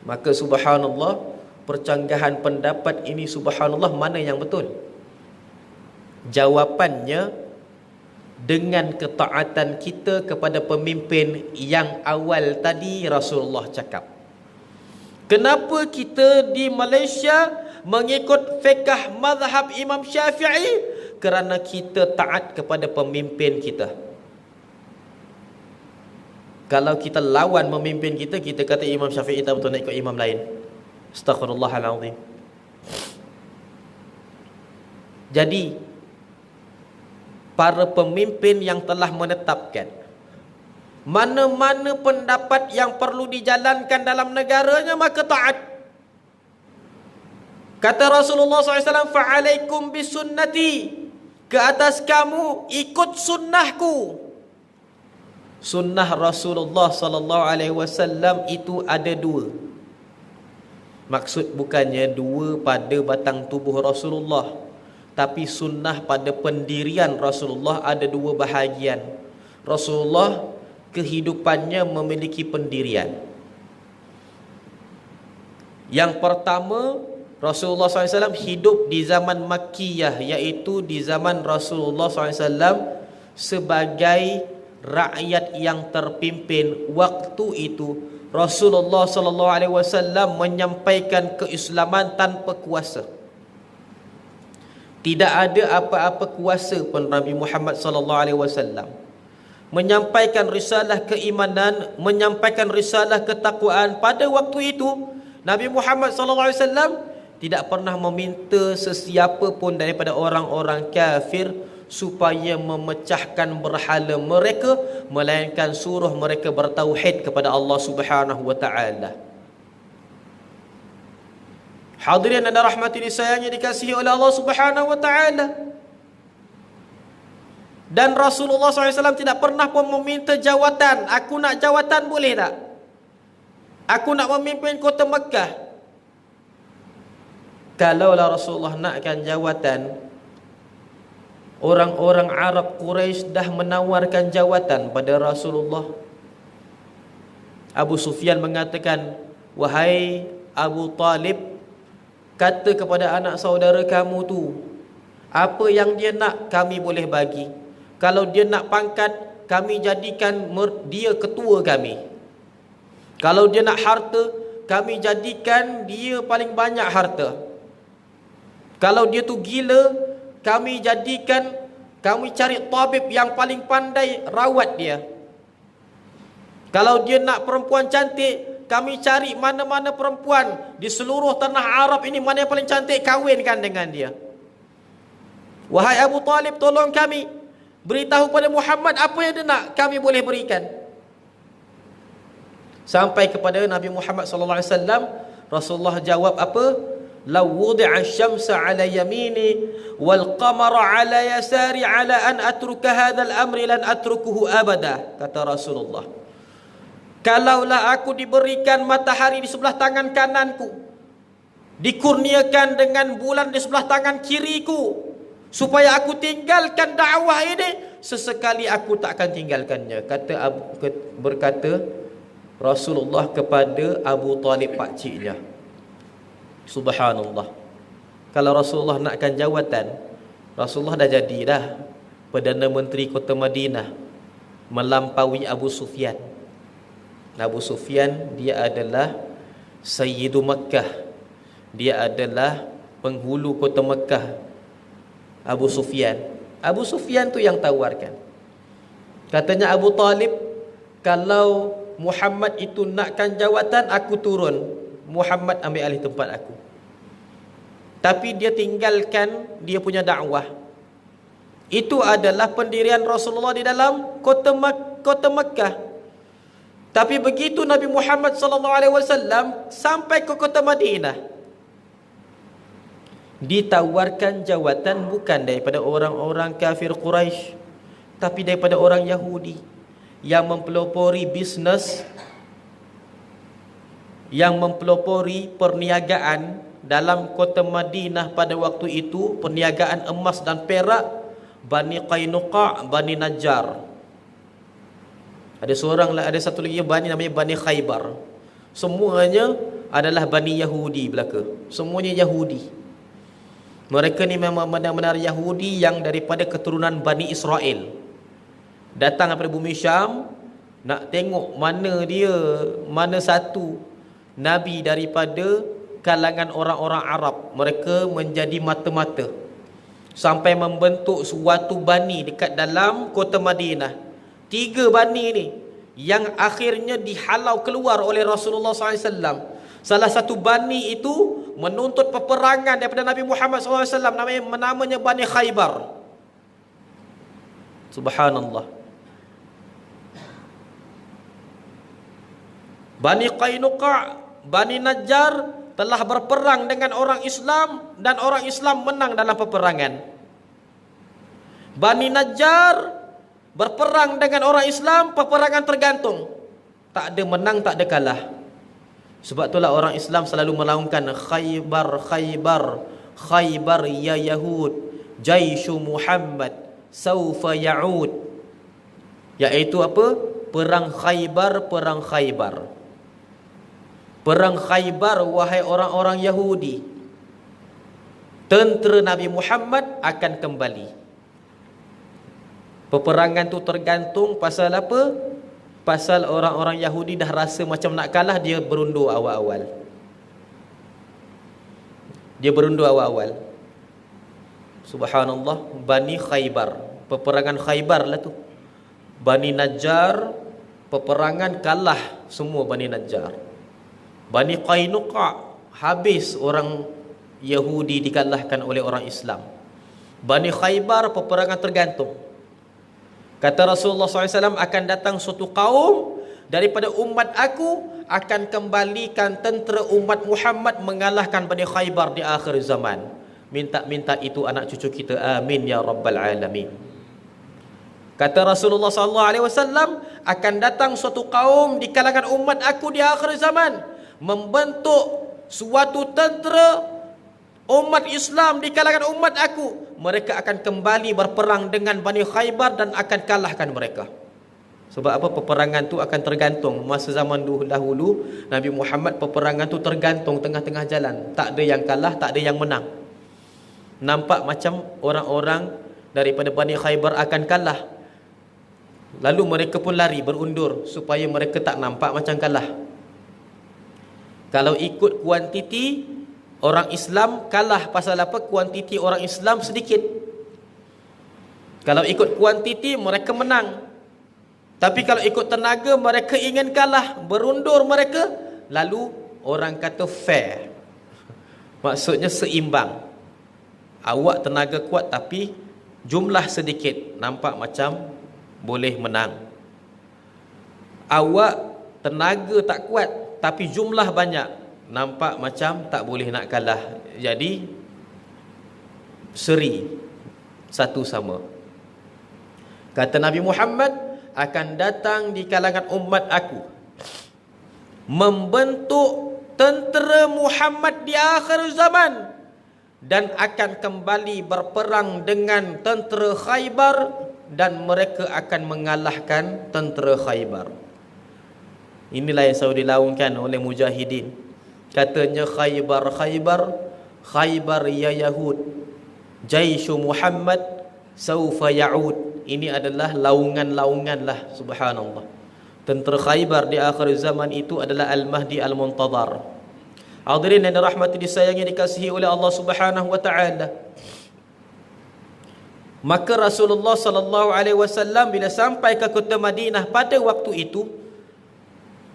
Maka subhanallah, percanggahan pendapat ini subhanallah, mana yang betul? Jawapannya dengan ketaatan kita kepada pemimpin yang awal tadi Rasulullah cakap. Kenapa kita di Malaysia mengikut fiqh mazhab Imam Syafi'i? Kerana kita taat kepada pemimpin kita. Kalau kita lawan pemimpin kita, kita kata Imam Syafi'i tak betul, nak ikut imam lain. Astaghfirullahalazim. Jadi para pemimpin yang telah menetapkan mana-mana pendapat yang perlu dijalankan dalam negaranya, maka taat. Kata Rasulullah SAW, fa'alaikum bisunnati, ke atas kamu ikut sunnahku. Sunnah Rasulullah SAW itu ada dua. Maksud bukannya dua pada batang tubuh Rasulullah, tapi sunnah pada pendirian Rasulullah ada dua bahagian. Rasulullah kehidupannya memiliki pendirian. Yang pertama, Rasulullah SAW hidup di zaman Makkiyah, iaitu di zaman Rasulullah SAW sebagai rakyat yang terpimpin. Waktu itu Rasulullah SAW menyampaikan keislaman tanpa kuasa. Tidak ada apa-apa kuasa pun Nabi Muhammad SAW menyampaikan risalah keimanan, menyampaikan risalah ketakwaan. Pada waktu itu Nabi Muhammad SAW tidak pernah meminta sesiapa pun daripada orang-orang kafir supaya memecahkan berhala mereka, melainkan suruh mereka bertauhid kepada Allah Subhanahu wa taala. Hadirin dan rahmati disayangnya dikasihi oleh Allah Subhanahu wa taala. Dan Rasulullah SAW tidak pernah pun meminta jawatan. Aku nak jawatan, boleh tak? Aku nak memimpin kota Mekah. Kalaulah Rasulullah nakkan jawatan, orang-orang Arab Quraisy dah menawarkan jawatan pada Rasulullah. Abu Sufyan mengatakan, wahai Abu Talib, kata kepada anak saudara kamu tu, apa yang dia nak kami boleh bagi. Kalau dia nak pangkat, kami jadikan dia ketua kami. Kalau dia nak harta, kami jadikan dia paling banyak harta. Kalau dia tu gila, kami cari tabib yang paling pandai rawat dia. Kalau dia nak perempuan cantik, kami cari mana-mana perempuan di seluruh tanah Arab ini, mana yang paling cantik, kahwinkan dengan dia. Wahai Abu Talib, tolong kami, beritahu pada Muhammad apa yang dia nak, kami boleh berikan. Sampai kepada Nabi Muhammad sallallahu alaihi wasallam, Rasulullah jawab apa? Law wudi'a asy-syamsa 'ala yamini wal qamara 'ala yasari 'ala an atruka hadzal amri lan atrukuhu abada, kata Rasulullah. Kalaulah aku diberikan matahari di sebelah tangan kananku, dikurniakan dengan bulan di sebelah tangan kiriku, supaya aku tinggalkan dakwah ini, sesekali aku tak akan tinggalkannya, berkata Rasulullah kepada Abu Talib, pakciknya. Subhanallah. Kalau Rasulullah nakkan jawatan, Rasulullah dah jadi dah Perdana Menteri Kota Madinah, melampaui Abu Sufyan. Abu Sufyan dia adalah Sayyidu Makkah, dia adalah penghulu Kota Mekah. Abu Sufyan tu yang tawarkan. Katanya Abu Talib, kalau Muhammad itu nakkan jawatan, aku turun, Muhammad ambil alih tempat aku. Tapi dia tinggalkan dia punya dakwah. Itu adalah pendirian Rasulullah di dalam kota Mekah. Tapi begitu Nabi Muhammad SAW sampai ke kota Madinah, ditawarkan jawatan bukan daripada orang-orang kafir Quraisy, tapi daripada orang Yahudi yang mempelopori bisnes, yang mempelopori perniagaan dalam kota Madinah pada waktu itu, perniagaan emas dan perak, Bani Qainuqa, Bani Najjar. Ada satu lagi Bani namanya Bani Khaybar. Semuanya adalah Bani Yahudi belaka. Semuanya Yahudi. Mereka ni memang benar-benar Yahudi yang daripada keturunan Bani Israel. Datang daripada bumi Syam, nak tengok mana satu Nabi daripada kalangan orang-orang Arab. Mereka menjadi mata-mata sampai membentuk suatu bani dekat dalam kota Madinah. 3 bani ni yang akhirnya dihalau keluar oleh Rasulullah SAW. Salah satu bani itu menuntut peperangan daripada Nabi Muhammad SAW, namanya Bani Khaybar. Subhanallah. Bani Qainuqa, Bani Najjar telah berperang dengan orang Islam dan orang Islam menang dalam peperangan. Bani Najjar berperang dengan orang Islam, peperangan tergantung. Tak ada menang, tak ada kalah. Sebab itulah orang Islam selalu melaungkan Khaybar, Khaybar, Khaybar ya Yahud, Jaishu Muhammad Saufa Ya'ud. Iaitu apa? Perang Khaybar, perang Khaybar. Perang Khaybar, wahai orang-orang Yahudi, tentera Nabi Muhammad akan kembali. Peperangan tu tergantung pasal apa? Pasal orang-orang Yahudi dah rasa macam nak kalah, dia berundur awal-awal. Subhanallah. Bani Khaybar, peperangan Khaybar lah tu. Bani Najjar, peperangan kalah semua Bani Najjar. Bani Qainuqa, habis orang Yahudi dikalahkan oleh orang Islam. Bani Khaybar, peperangan tergantung. Kata Rasulullah SAW, akan datang suatu kaum daripada umat aku akan kembalikan tentera umat Muhammad mengalahkan Bani Khaybar di akhir zaman. Minta-minta itu anak cucu kita, amin ya rabbal alamin. Kata Rasulullah sallallahu alaihi wasallam, akan datang suatu kaum di kalangan umat aku di akhir zaman membentuk suatu tentera umat Islam di kalangan umat aku. Mereka akan kembali berperang dengan Bani Khaybar dan akan kalahkan mereka. Sebab apa? Peperangan tu akan tergantung. Masa zaman dahulu Nabi Muhammad, peperangan tu tergantung tengah-tengah jalan. Tak ada yang kalah, tak ada yang menang. Nampak macam orang-orang daripada Bani Khaybar akan kalah, lalu mereka pun lari berundur supaya mereka tak nampak macam kalah. Kalau ikut kuantiti, orang Islam kalah pasal apa? Kuantiti orang Islam sedikit. Kalau ikut kuantiti, mereka menang. Tapi kalau ikut tenaga, mereka ingin kalah, berundur mereka. Lalu orang kata fair, maksudnya seimbang. Awak tenaga kuat tapi jumlah sedikit, nampak macam boleh menang. Awak tenaga tak kuat tapi jumlah banyak, nampak macam tak boleh nak kalah. Jadi seri, satu sama. Kata Nabi Muhammad, akan datang di kalangan umat aku membentuk tentera Muhammad di akhir zaman dan akan kembali berperang dengan tentera Khaybar dan mereka akan mengalahkan tentera Khaybar. Inilah yang selalu dilaungkan oleh mujahidin. Katanya Khaybar, Khaybar, Khaybar ya Yahud, Jaishu Muhammad saufa ya'ud. Ini adalah laungan-laungan lah, subhanallah. Tentera Khaybar di akhir zaman itu adalah Al-Mahdi Al-Muntadhar. Hadirin yang dirahmati, disayangi, dikasihi oleh Allah Subhanahu wa taala. Maka Rasulullah sallallahu alaihi wasallam bila sampai ke kota Madinah pada waktu itu,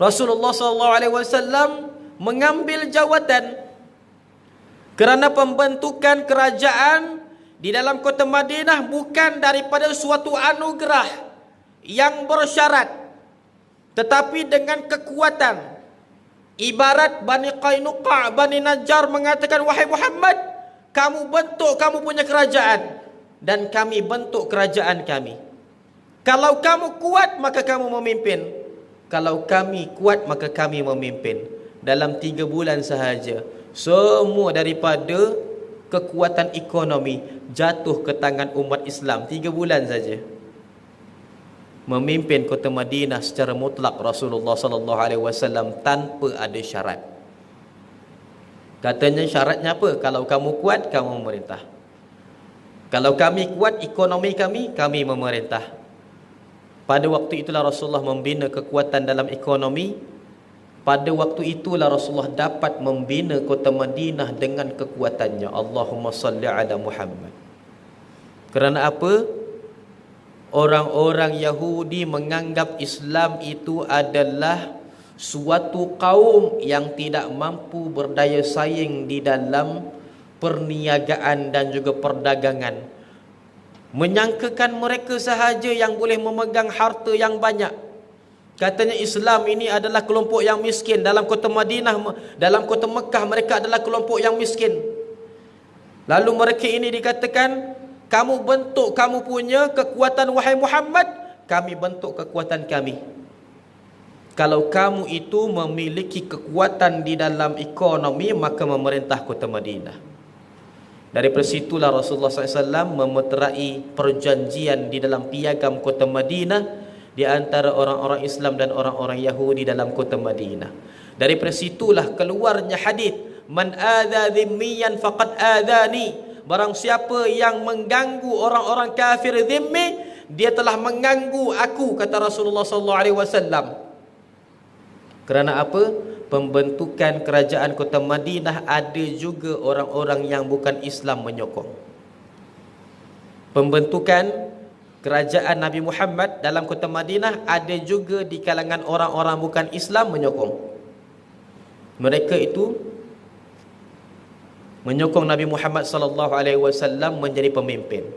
Rasulullah sallallahu alaihi wasallam mengambil jawatan kerana pembentukan kerajaan di dalam kota Madinah bukan daripada suatu anugerah yang bersyarat, tetapi dengan kekuatan. Ibarat Bani Qainuqa', Bani Najjar mengatakan, wahai Muhammad, kamu bentuk kamu punya kerajaan dan kami bentuk kerajaan kami. Kalau kamu kuat maka kamu memimpin, kalau kami kuat maka kami memimpin. Dalam 3 bulan sahaja semua daripada kekuatan ekonomi jatuh ke tangan umat Islam. 3 bulan saja memimpin kota Madinah secara mutlak Rasulullah sallallahu alaihi wasallam tanpa ada syarat. Katanya syaratnya apa? Kalau kamu kuat, kamu memerintah. Kalau kami kuat ekonomi kami, kami memerintah. Pada waktu itulah Rasulullah membina kekuatan dalam ekonomi. Pada waktu itulah Rasulullah dapat membina kota Madinah dengan kekuatannya. Allahumma salli ala Muhammad. Kerana apa? Orang-orang Yahudi menganggap Islam itu adalah suatu kaum yang tidak mampu berdaya saing di dalam perniagaan dan juga perdagangan. Menyangkakan mereka sahaja yang boleh memegang harta yang banyak. Katanya Islam ini adalah kelompok yang miskin. Dalam kota Madinah, dalam kota Mekah, mereka adalah kelompok yang miskin. Lalu mereka ini dikatakan, kamu bentuk kamu punya kekuatan wahai Muhammad, kami bentuk kekuatan kami. Kalau kamu itu memiliki kekuatan di dalam ekonomi, maka memerintah kota Madinah. Dari persitulah Rasulullah SAW memeterai perjanjian di dalam piagam kota Madinah di antara orang-orang Islam dan orang-orang Yahudi dalam kota Madinah. Dari persitulah keluarnya hadis, man adza dhimmiyan faqad adzani. Barang siapa yang mengganggu orang-orang kafir zimmi, dia telah mengganggu aku, kata Rasulullah sallallahu alaihi wasallam. Kerana apa? Pembentukan kerajaan kota Madinah ada juga orang-orang yang bukan Islam menyokong. Pembentukan kerajaan Nabi Muhammad dalam kota Madinah ada juga di kalangan orang-orang bukan Islam menyokong. Mereka itu menyokong Nabi Muhammad sallallahu alaihi wasallam menjadi pemimpin.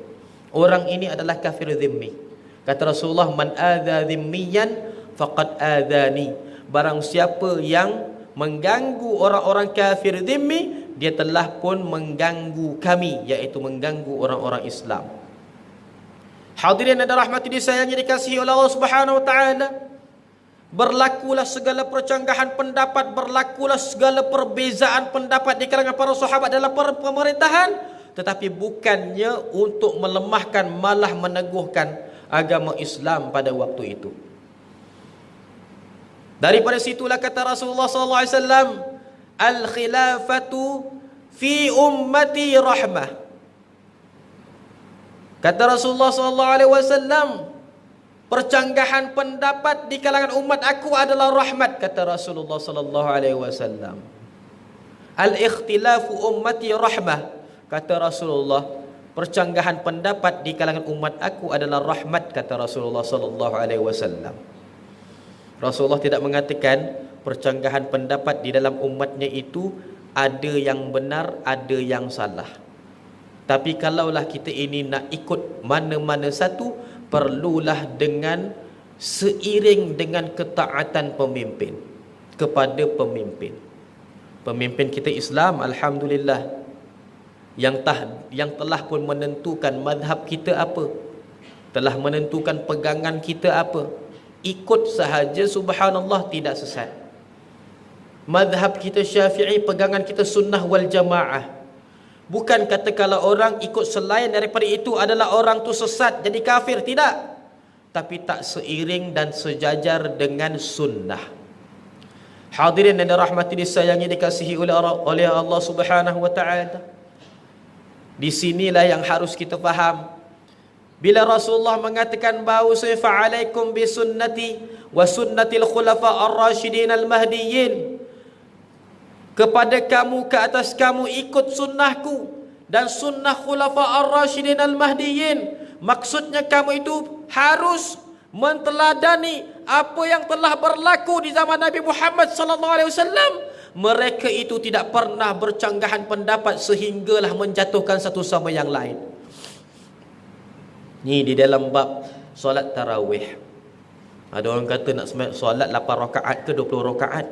Orang ini adalah kafir zimmi. Kata Rasulullah, man adza zimmiyan faqad adani. Barang siapa yang mengganggu orang-orang kafir dhimmi, dia telah pun mengganggu kami, iaitu mengganggu orang-orang Islam. Hadirin dan rahmati disayangi dikasihi oleh Allah Subhanahu wa taala, berlakulah segala percanggahan pendapat, berlakulah segala perbezaan pendapat di kalangan para sahabat dalam pemerintahan, tetapi bukannya untuk melemahkan, malah meneguhkan agama Islam pada waktu itu. Daripada situlah kata Rasulullah sallallahu alaihi wasallam, al-khilafatu fi ummati rahmah. Kata Rasulullah sallallahu alaihi wasallam, percanggahan pendapat di kalangan umat aku adalah rahmat, kata Rasulullah sallallahu alaihi wasallam. Al-ikhtilafu ummati rahmah, kata Rasulullah, percanggahan pendapat di kalangan umat aku adalah rahmat, kata Rasulullah sallallahu alaihi wasallam. Rasulullah tidak mengatakan percanggahan pendapat di dalam umatnya itu ada yang benar, ada yang salah. Tapi kalaulah kita ini nak ikut mana-mana satu, perlulah dengan seiring dengan ketaatan pemimpin kepada pemimpin. Pemimpin kita Islam, alhamdulillah, yang telah pun menentukan mazhab kita apa, telah menentukan pegangan kita apa. Ikut sahaja, subhanallah, tidak sesat. Mazhab kita Syafi'i, pegangan kita sunnah wal jamaah. Bukan kata kalau orang ikut selain daripada itu adalah orang tu sesat, jadi kafir, tidak. Tapi tak seiring dan sejajar dengan sunnah. Hadirin yang dirahmati disayangi dikasihi oleh Allah Subhanahu wa taala. Di sinilah yang harus kita faham. Bila Rasulullah mengatakan bahawa fa'alaikum bi sunnati wa sunnatil khulafa ar-rasyidin al-mahdiyyin, kepada kamu, ke atas kamu, ikut sunnahku dan sunnah khulafa ar-rasyidin al-mahdiyyin. Maksudnya kamu itu harus menteladani apa yang telah berlaku di zaman Nabi Muhammad sallallahu alaihi wasallam. Mereka itu tidak pernah bercanggahan pendapat sehinggalah menjatuhkan satu sama yang lain. Ni di dalam bab solat tarawih. Ada orang kata nak solat 8 rakaat ke 20 rakaat.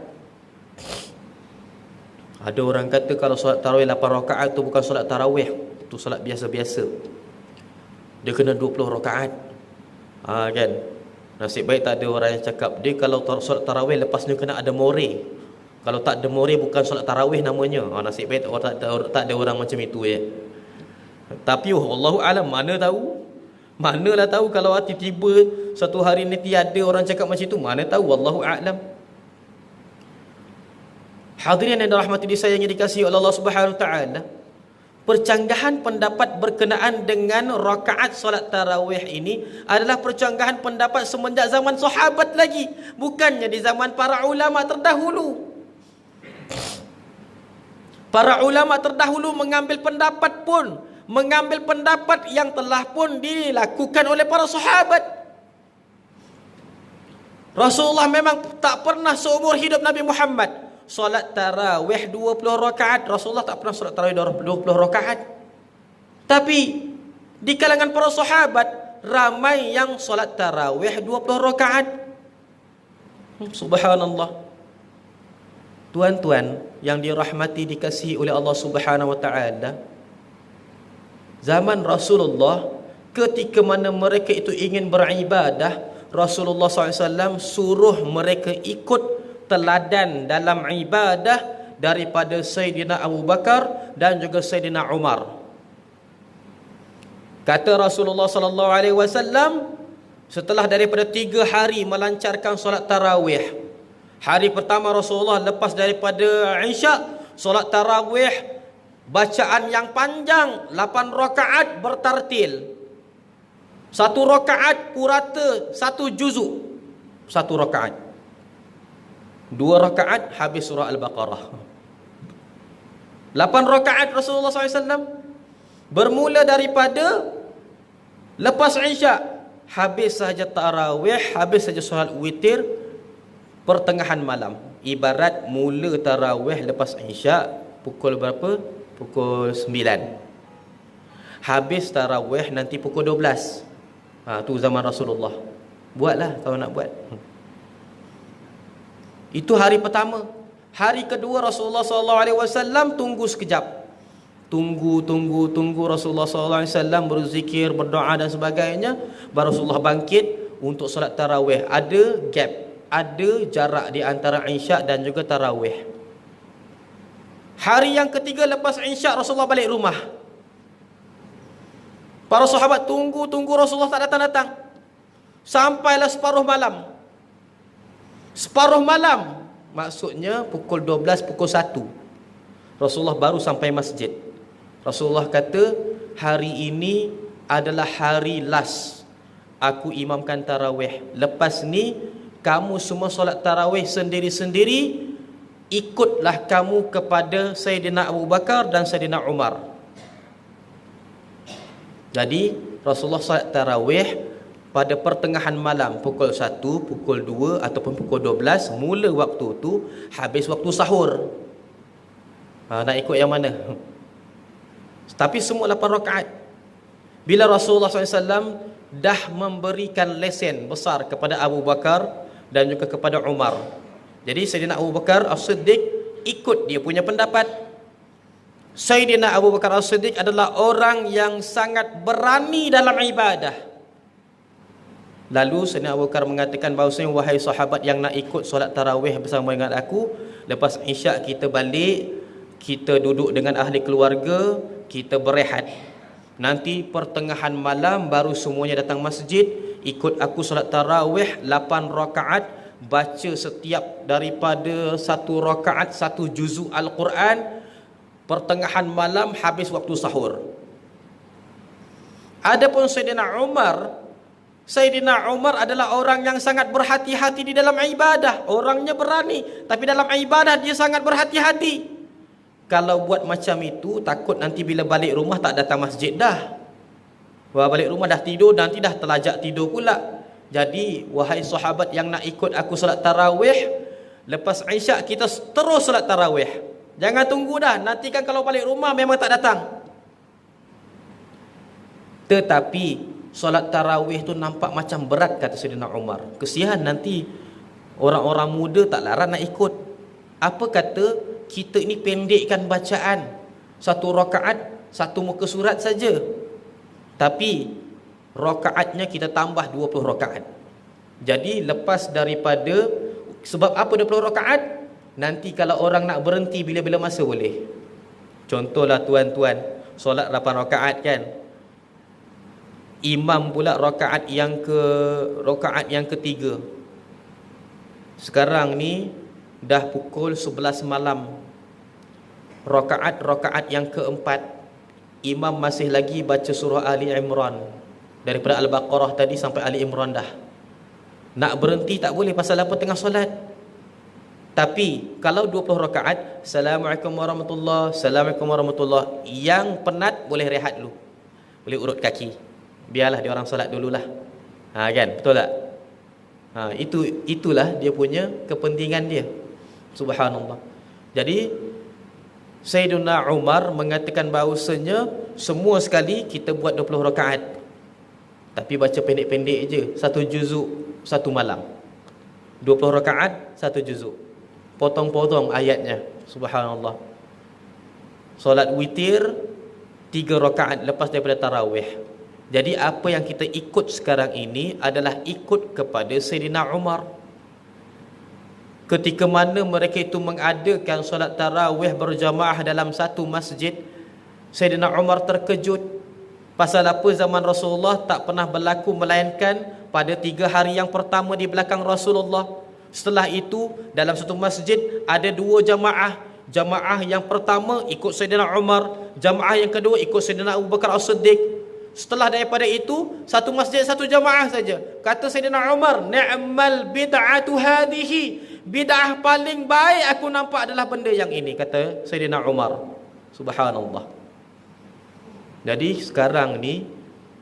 Ada orang kata kalau solat tarawih 8 rakaat tu bukan solat tarawih, tu solat biasa-biasa. Dia kena 20 rakaat. Kan? Nasib baik tak ada orang yang cakap dia kalau solat tarawih lepas ni kena ada more. Kalau tak ada more bukan solat tarawih namanya. Nasib baik tak ada orang macam itu ya. Tapi wallahu alam, mana tahu? Manalah tahu kalau tiba-tiba satu hari ni tiada orang cakap macam itu, mana tahu, wallahu a'lam. Hadirin yang dirahmati disayangi dikasihi oleh Allah Subhanahu wa taala, percanggahan pendapat berkenaan dengan rakaat solat tarawih ini adalah percanggahan pendapat semenjak zaman sahabat lagi, bukannya di zaman para ulama terdahulu. Para ulama terdahulu mengambil pendapat yang telah pun dilakukan oleh para sahabat. Rasulullah memang tak pernah seumur hidup Nabi Muhammad solat tarawih 20 rakaat. Rasulullah tak pernah solat tarawih 20 rakaat. Tapi di kalangan para sahabat ramai yang solat tarawih 20 rakaat. Subhanallah. Tuan-tuan yang dirahmati dikasihi oleh Allah Subhanahu wa taala, zaman Rasulullah ketika mana mereka itu ingin beribadah, Rasulullah SAW suruh mereka ikut teladan dalam ibadah daripada Sayyidina Abu Bakar dan juga Sayyidina Umar. Kata Rasulullah SAW, setelah daripada 3 hari melancarkan solat tarawih, hari pertama Rasulullah lepas daripada Isya, solat tarawih bacaan yang panjang, 8 rakaat bertartil. 1 rakaat purata 1 juzuk, 1 rakaat. 2 rakaat habis surah Al-Baqarah. 8 rakaat Rasulullah SAW bermula daripada lepas Isya, habis sahaja tarawih, habis saja solat witir pertengahan malam. Ibarat mula tarawih lepas Isya pukul berapa? Pukul 9. Habis tarawih nanti pukul 12. Tu zaman Rasulullah. Buatlah kalau nak buat. Itu hari pertama. Hari kedua Rasulullah SAW tunggu sekejap. Tunggu Rasulullah SAW berzikir, berdoa dan sebagainya. Baru Rasulullah bangkit untuk solat tarawih. Ada gap, ada jarak di antara Isyak dan juga tarawih. Hari yang ketiga lepas Isyak Rasulullah balik rumah. Para sahabat tunggu Rasulullah tak datang-datang. Sampailah separuh malam. Separuh malam, maksudnya pukul 12, pukul 1 Rasulullah baru sampai masjid. Rasulullah kata, hari ini adalah hari last aku imamkan tarawih. Lepas ni kamu semua solat tarawih sendiri-sendiri. Ikutlah kamu kepada Sayyidina Abu Bakar dan Sayyidina Umar. Jadi Rasulullah solat tarawih pada pertengahan malam, pukul 1, pukul 2 ataupun pukul 12. Mula waktu tu habis waktu sahur. Nak ikut yang mana? Tapi semua 8 rakaat. Bila Rasulullah SAW dah memberikan lesen besar kepada Abu Bakar dan juga kepada Umar, jadi Sayyidina Abu Bakar As-Siddiq ikut dia punya pendapat. Sayyidina Abu Bakar As-Siddiq adalah orang yang sangat berani dalam ibadah. Lalu Sayyidina Abu Bakar mengatakan bahawasanya, wahai sahabat yang nak ikut solat tarawih bersama dengan aku, lepas Isyak kita balik, kita duduk dengan ahli keluarga, kita berehat. Nanti pertengahan malam baru semuanya datang masjid, ikut aku solat tarawih 8 rakaat, baca setiap daripada 1 rakaat 1 juzuk Al-Quran. Pertengahan malam habis waktu sahur. Adapun Sayyidina Umar adalah orang yang sangat berhati-hati di dalam ibadah. Orangnya berani, tapi dalam ibadah dia sangat berhati-hati. Kalau buat macam itu, takut nanti bila balik rumah tak datang masjid dah. Wah, balik rumah dah tidur, nanti dah terlajak tidur pula. Jadi, wahai sahabat yang nak ikut aku solat tarawih, lepas Isyak kita terus solat tarawih. Jangan tunggu dah, nanti kan kalau balik rumah memang tak datang. Tetapi solat tarawih tu nampak macam berat, kata Sayyidina Umar. Kesian nanti orang-orang muda tak larat nak ikut. Apa kata kita ini pendekkan bacaan, 1 rakaat 1 muka surat saja, tapi rakaatnya kita tambah 20 rakaat. Jadi lepas daripada, sebab apa 20 rakaat? Nanti kalau orang nak berhenti bila-bila masa boleh. Contohlah tuan-tuan, solat 8 rakaat kan, imam pula rakaat yang ketiga. Sekarang ni dah pukul 11 malam. Rakaat yang keempat, imam masih lagi baca surah Ali Imran. Daripada Al-Baqarah tadi sampai Ali Imran dah. Nak berhenti tak boleh, pasal apa? Tengah solat. Tapi kalau 20 rakaat, Assalamualaikum warahmatullahi, Assalamualaikum warahmatullahi. Yang penat boleh rehat dulu, boleh urut kaki, biarlah dia orang solat dululah. Kan, betul tak? Itulah dia punya kepentingan dia. Subhanallah. Jadi Sayyidina Umar mengatakan bahawasanya semua sekali kita buat 20 rakaat, tapi baca pendek-pendek je, 1 juzuk 1 malam. 20 rakaat 1 juzuk, potong-potong ayatnya. Subhanallah. Solat witir 3 rakaat lepas daripada tarawih. Jadi apa yang kita ikut sekarang ini adalah ikut kepada Sayyidina Umar. Ketika mana mereka itu mengadakan solat tarawih berjamaah dalam satu masjid, Sayyidina Umar terkejut. Pasal apa zaman Rasulullah tak pernah berlaku melainkan pada 3 hari yang pertama di belakang Rasulullah. Setelah itu dalam satu masjid ada 2 jamaah. Jamaah yang pertama ikut Sayyidina Umar, jamaah yang kedua ikut Sayyidina Abu Bakar As-Siddiq. Setelah daripada itu, satu masjid satu jamaah saja. Kata Sayyidina Umar, ni'mal bid'atu hadhihi. Bid'ah paling baik aku nampak adalah benda yang ini, kata Sayyidina Umar. Subhanallah. Jadi sekarang ni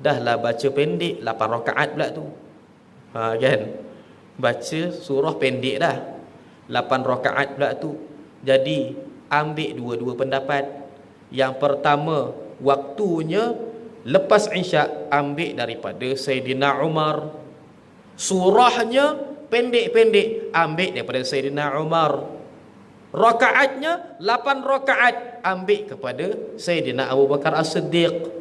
dahlah baca pendek 8 rakaat pula tu. Kan? Baca surah pendek dah. 8 rakaat pula tu. Jadi ambil dua-dua pendapat. Yang pertama, waktunya lepas Isyak ambil daripada Sayyidina Umar. Surahnya pendek-pendek, ambil daripada Sayyidina Umar. Rakaatnya 8 rakaat, ambil kepada Sayyidina Abu Bakar As-Siddiq.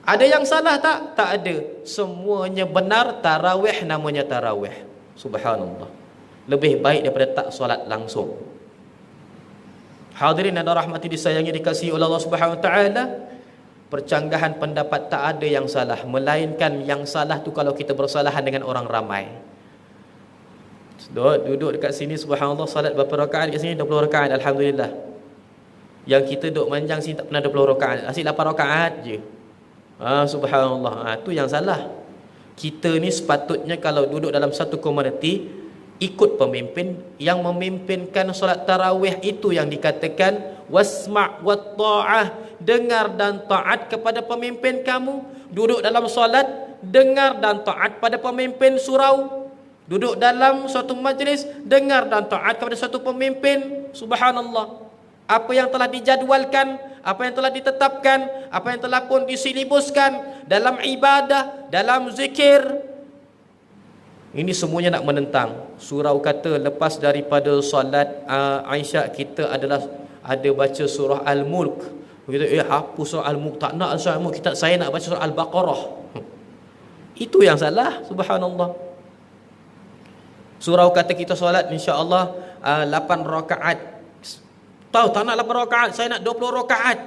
Ada yang salah tak? Tak ada. Semuanya benar. Tarawih namanya tarawih. Subhanallah. Lebih baik daripada tak solat langsung. Hadirin dan rahmati disayangi dikasihi oleh Allah Subhanahu Wa Taala. Percanggahan pendapat tak ada yang salah, melainkan yang salah tu kalau kita bersalahan dengan orang ramai. Duduk dekat sini, subhanallah, salat berapa rakaat kat sini? 20 rakaat, alhamdulillah. Yang kita duduk manjang sini tak pernah 20 rakaat, asyik 8 rakaat je. Subhanallah. Tu yang salah. Kita ni sepatutnya kalau duduk dalam satu komuniti, ikut pemimpin yang memimpinkan solat tarawih, itu yang dikatakan wasma' wa ta'ah, dengar dan taat kepada pemimpin kamu. Duduk dalam solat, dengar dan taat pada pemimpin surau. Duduk dalam suatu majlis, dengar dan taat kepada suatu pemimpin. Subhanallah. Apa yang telah dijadualkan, apa yang telah ditetapkan, apa yang telah pun disilibuskan dalam ibadah, dalam zikir, ini semuanya nak menentang. Surau kata lepas daripada solat Aisyah, kita adalah ada baca surah Al-Mulk. Kita apa surah Al-Mulk? Tak nak surah Al-Mulk, saya nak baca surah Al-Baqarah. Itu yang salah. Subhanallah. Surau kata kita solat insya-Allah 8 rakaat. Tahu tak nak 8 rakaat, saya nak 20 rakaat.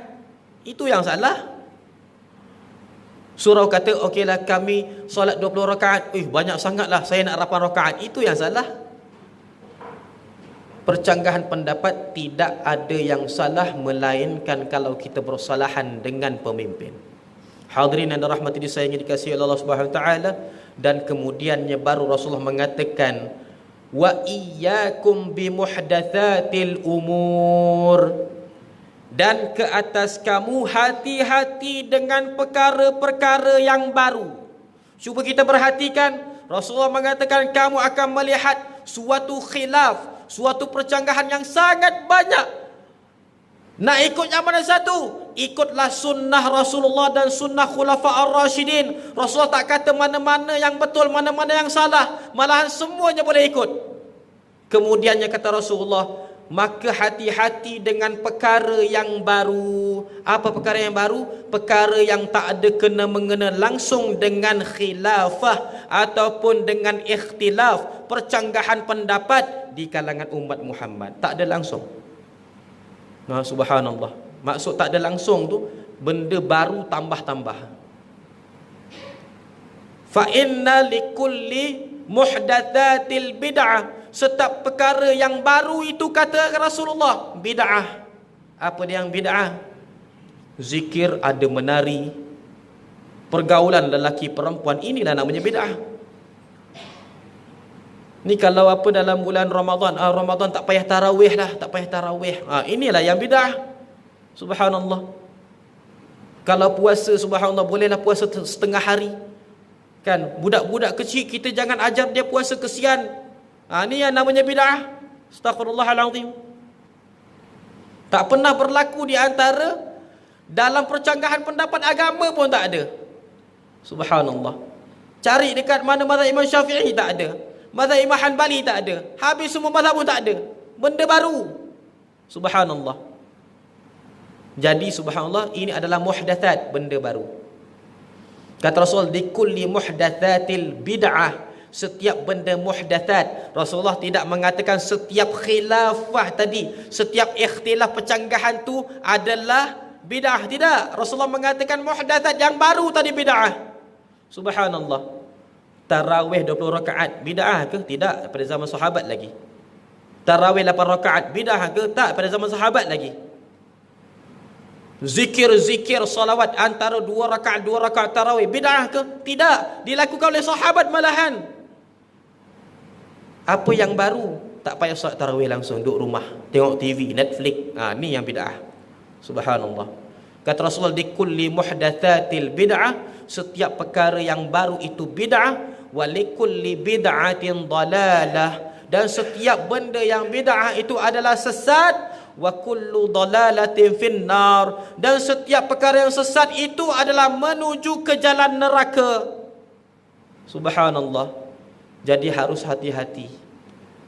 Itu yang salah. Surau kata okeylah kami solat 20 rakaat. Banyak sangatlah, saya nak 8 rakaat. Itu yang salah. Percanggahan pendapat tidak ada yang salah, melainkan kalau kita bersalahan dengan pemimpin. Hadirin dan rahmati disayangi dikasihi Allah Subhanahu Wa Taala. Dan kemudiannya baru Rasulullah mengatakan, wa iyyakum bimuhdatsatil umur, dan ke atas kamu hati-hati dengan perkara-perkara yang baru. Cuba kita perhatikan, Rasulullah mengatakan kamu akan melihat suatu khilaf, suatu percanggahan yang sangat banyak. Nak ikut yang mana satu? Ikutlah sunnah Rasulullah dan sunnah Khulafa Ar-Rashidin. Rasulullah tak kata mana-mana yang betul, mana-mana yang salah. Malahan semuanya boleh ikut. Kemudiannya kata Rasulullah, maka hati-hati dengan perkara yang baru. Apa perkara yang baru? Perkara yang tak ada kena-mengena langsung dengan khilafah ataupun dengan ikhtilaf, percanggahan pendapat di kalangan umat Muhammad. Tak ada langsung. Subhanallah. Maksud tak ada langsung tu, benda baru tambah-tambah. Fa inna likulli muhdatsatil bid'ah, setiap perkara yang baru itu kata Rasulullah bid'ah. Apa dia yang bid'ah? Zikir, ada menari, pergaulan lelaki perempuan, inilah namanya bid'ah. Ni kalau apa dalam bulan Ramadan, Ramadan tak payah tarawih lah, tak payah tarawih. Inilah yang bid'ah. Subhanallah. Kalau puasa, subhanallah, bolehlah puasa setengah hari. Kan, budak-budak kecil kita jangan ajar dia puasa kesian. Ni yang namanya bid'ah. Astaghfirullahalazim. Tak pernah berlaku di antara dalam percanggahan pendapat agama pun tak ada. Subhanallah. Cari dekat mana mazhab Imam Syafi'i, tak ada. Mazhab Imam Hanbali tak ada. Habis semua mazhab pun tak ada. Benda baru. Subhanallah. Jadi subhanallah, ini adalah muhdatsat, benda baru. Kata Rasul, di kulli muhdatsatil bid'ah, setiap benda muhdatsat. Rasulullah tidak mengatakan setiap khilafah tadi, setiap ikhtilaf percanggahan tu adalah bid'ah. Tidak. Rasulullah mengatakan muhdatsat yang baru tadi bid'ah. Subhanallah. Tarawih 20 rakaat bid'ah ke? Tidak, pada zaman sahabat lagi. Tarawih 8 rakaat bid'ah ke? Tak, pada zaman sahabat lagi. Zikir-zikir salawat antara 2 rakaat tarawih bid'ah ke? Tidak, dilakukan oleh sahabat malahan. Apa yang baru? Tak payah solat tarawih langsung, duduk rumah tengok TV, Netflix. Ni yang bid'ah. Subhanallah. Kata Rasulullah, di kulli muhdatsatil bid'ah, setiap perkara yang baru itu bid'ah. Wa likulli bid'atin dalalah, dan setiap benda yang bid'ah itu adalah sesat. Wa kullu dalalatin finnar, dan setiap perkara yang sesat itu adalah menuju ke jalan neraka. Subhanallah. Jadi harus hati-hati.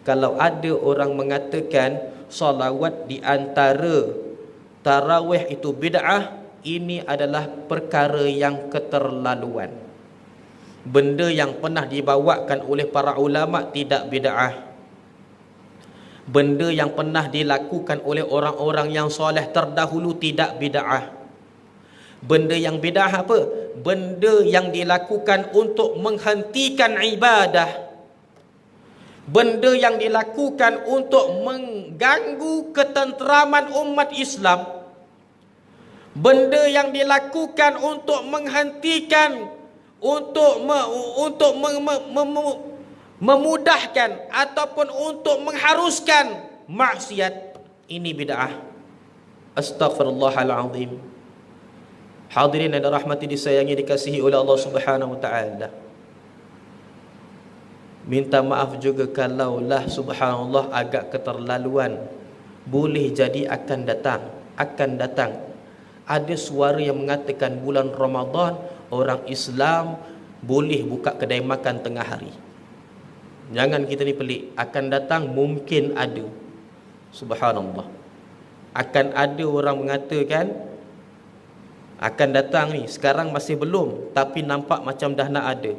Kalau ada orang mengatakan salawat di antara tarawih itu bid'ah, ini adalah perkara yang keterlaluan. Benda yang pernah dibawakan oleh para ulama tidak bid'ah. Benda yang pernah dilakukan oleh orang-orang yang soleh terdahulu tidak bid'ah. Benda yang bid'ah apa? Benda yang dilakukan untuk menghentikan ibadah. Benda yang dilakukan untuk mengganggu ketenteraman umat Islam. Benda yang dilakukan untuk menghentikan, untuk memudahkan ataupun untuk mengharuskan maksiat, ini bid'ah. Astaghfirullahalazim. Hadirin yang dirahmati, disayangi, dikasihi oleh Allah Subhanahu wa taala. Minta maaf juga kalaulah subhanallah agak keterlaluan. Boleh jadi akan datang ada suara yang mengatakan bulan Ramadan orang Islam boleh buka kedai makan tengah hari. Jangan kita ni pelik, akan datang mungkin ada. Subhanallah. Akan ada orang mengatakan akan datang ni, sekarang masih belum, tapi nampak macam dah nak ada.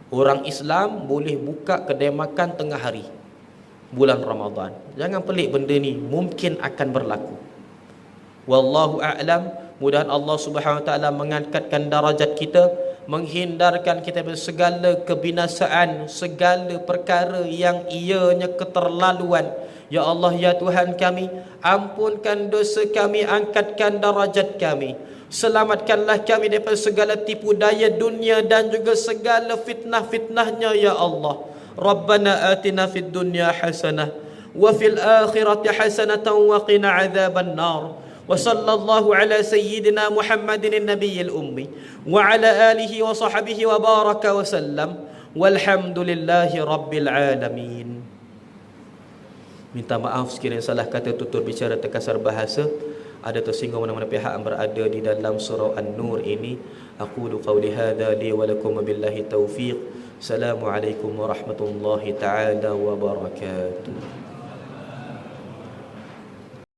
Orang Islam boleh buka kedai makan tengah hari bulan Ramadan. Jangan pelik, benda ni mungkin akan berlaku. Wallahu a'lam. Mudah-mudahan Allah Subhanahu wa taala mengangkatkan darajat kita, menghindarkan kita dari segala kebinasaan, segala perkara yang ianya keterlaluan. Ya Allah, ya Tuhan kami, ampunkan dosa kami, angkatkan darajat kami. Selamatkanlah kami daripada segala tipu daya dunia dan juga segala fitnah-fitnahnya, ya Allah. Rabbana atina fid dunya hasanah wa fil akhirati hasanatan wa qina adzaban nar. Wa sallallahu ala sayyidina Muhammadin nabiyil ummi wa ala alihi wa sahbihi wa baraka wa sallam. Walhamdulillahi rabbil alamin. Minta maaf sekiranya salah kata, tutur bicara, terkasar bahasa, ada tersinggung mana-mana pihak yang berada di dalam surah An-Nur ini. Aqulu qawli hadha li wa lakum billahi taufiq. Assalamualaikum warahmatullahi taala wabarakatuh.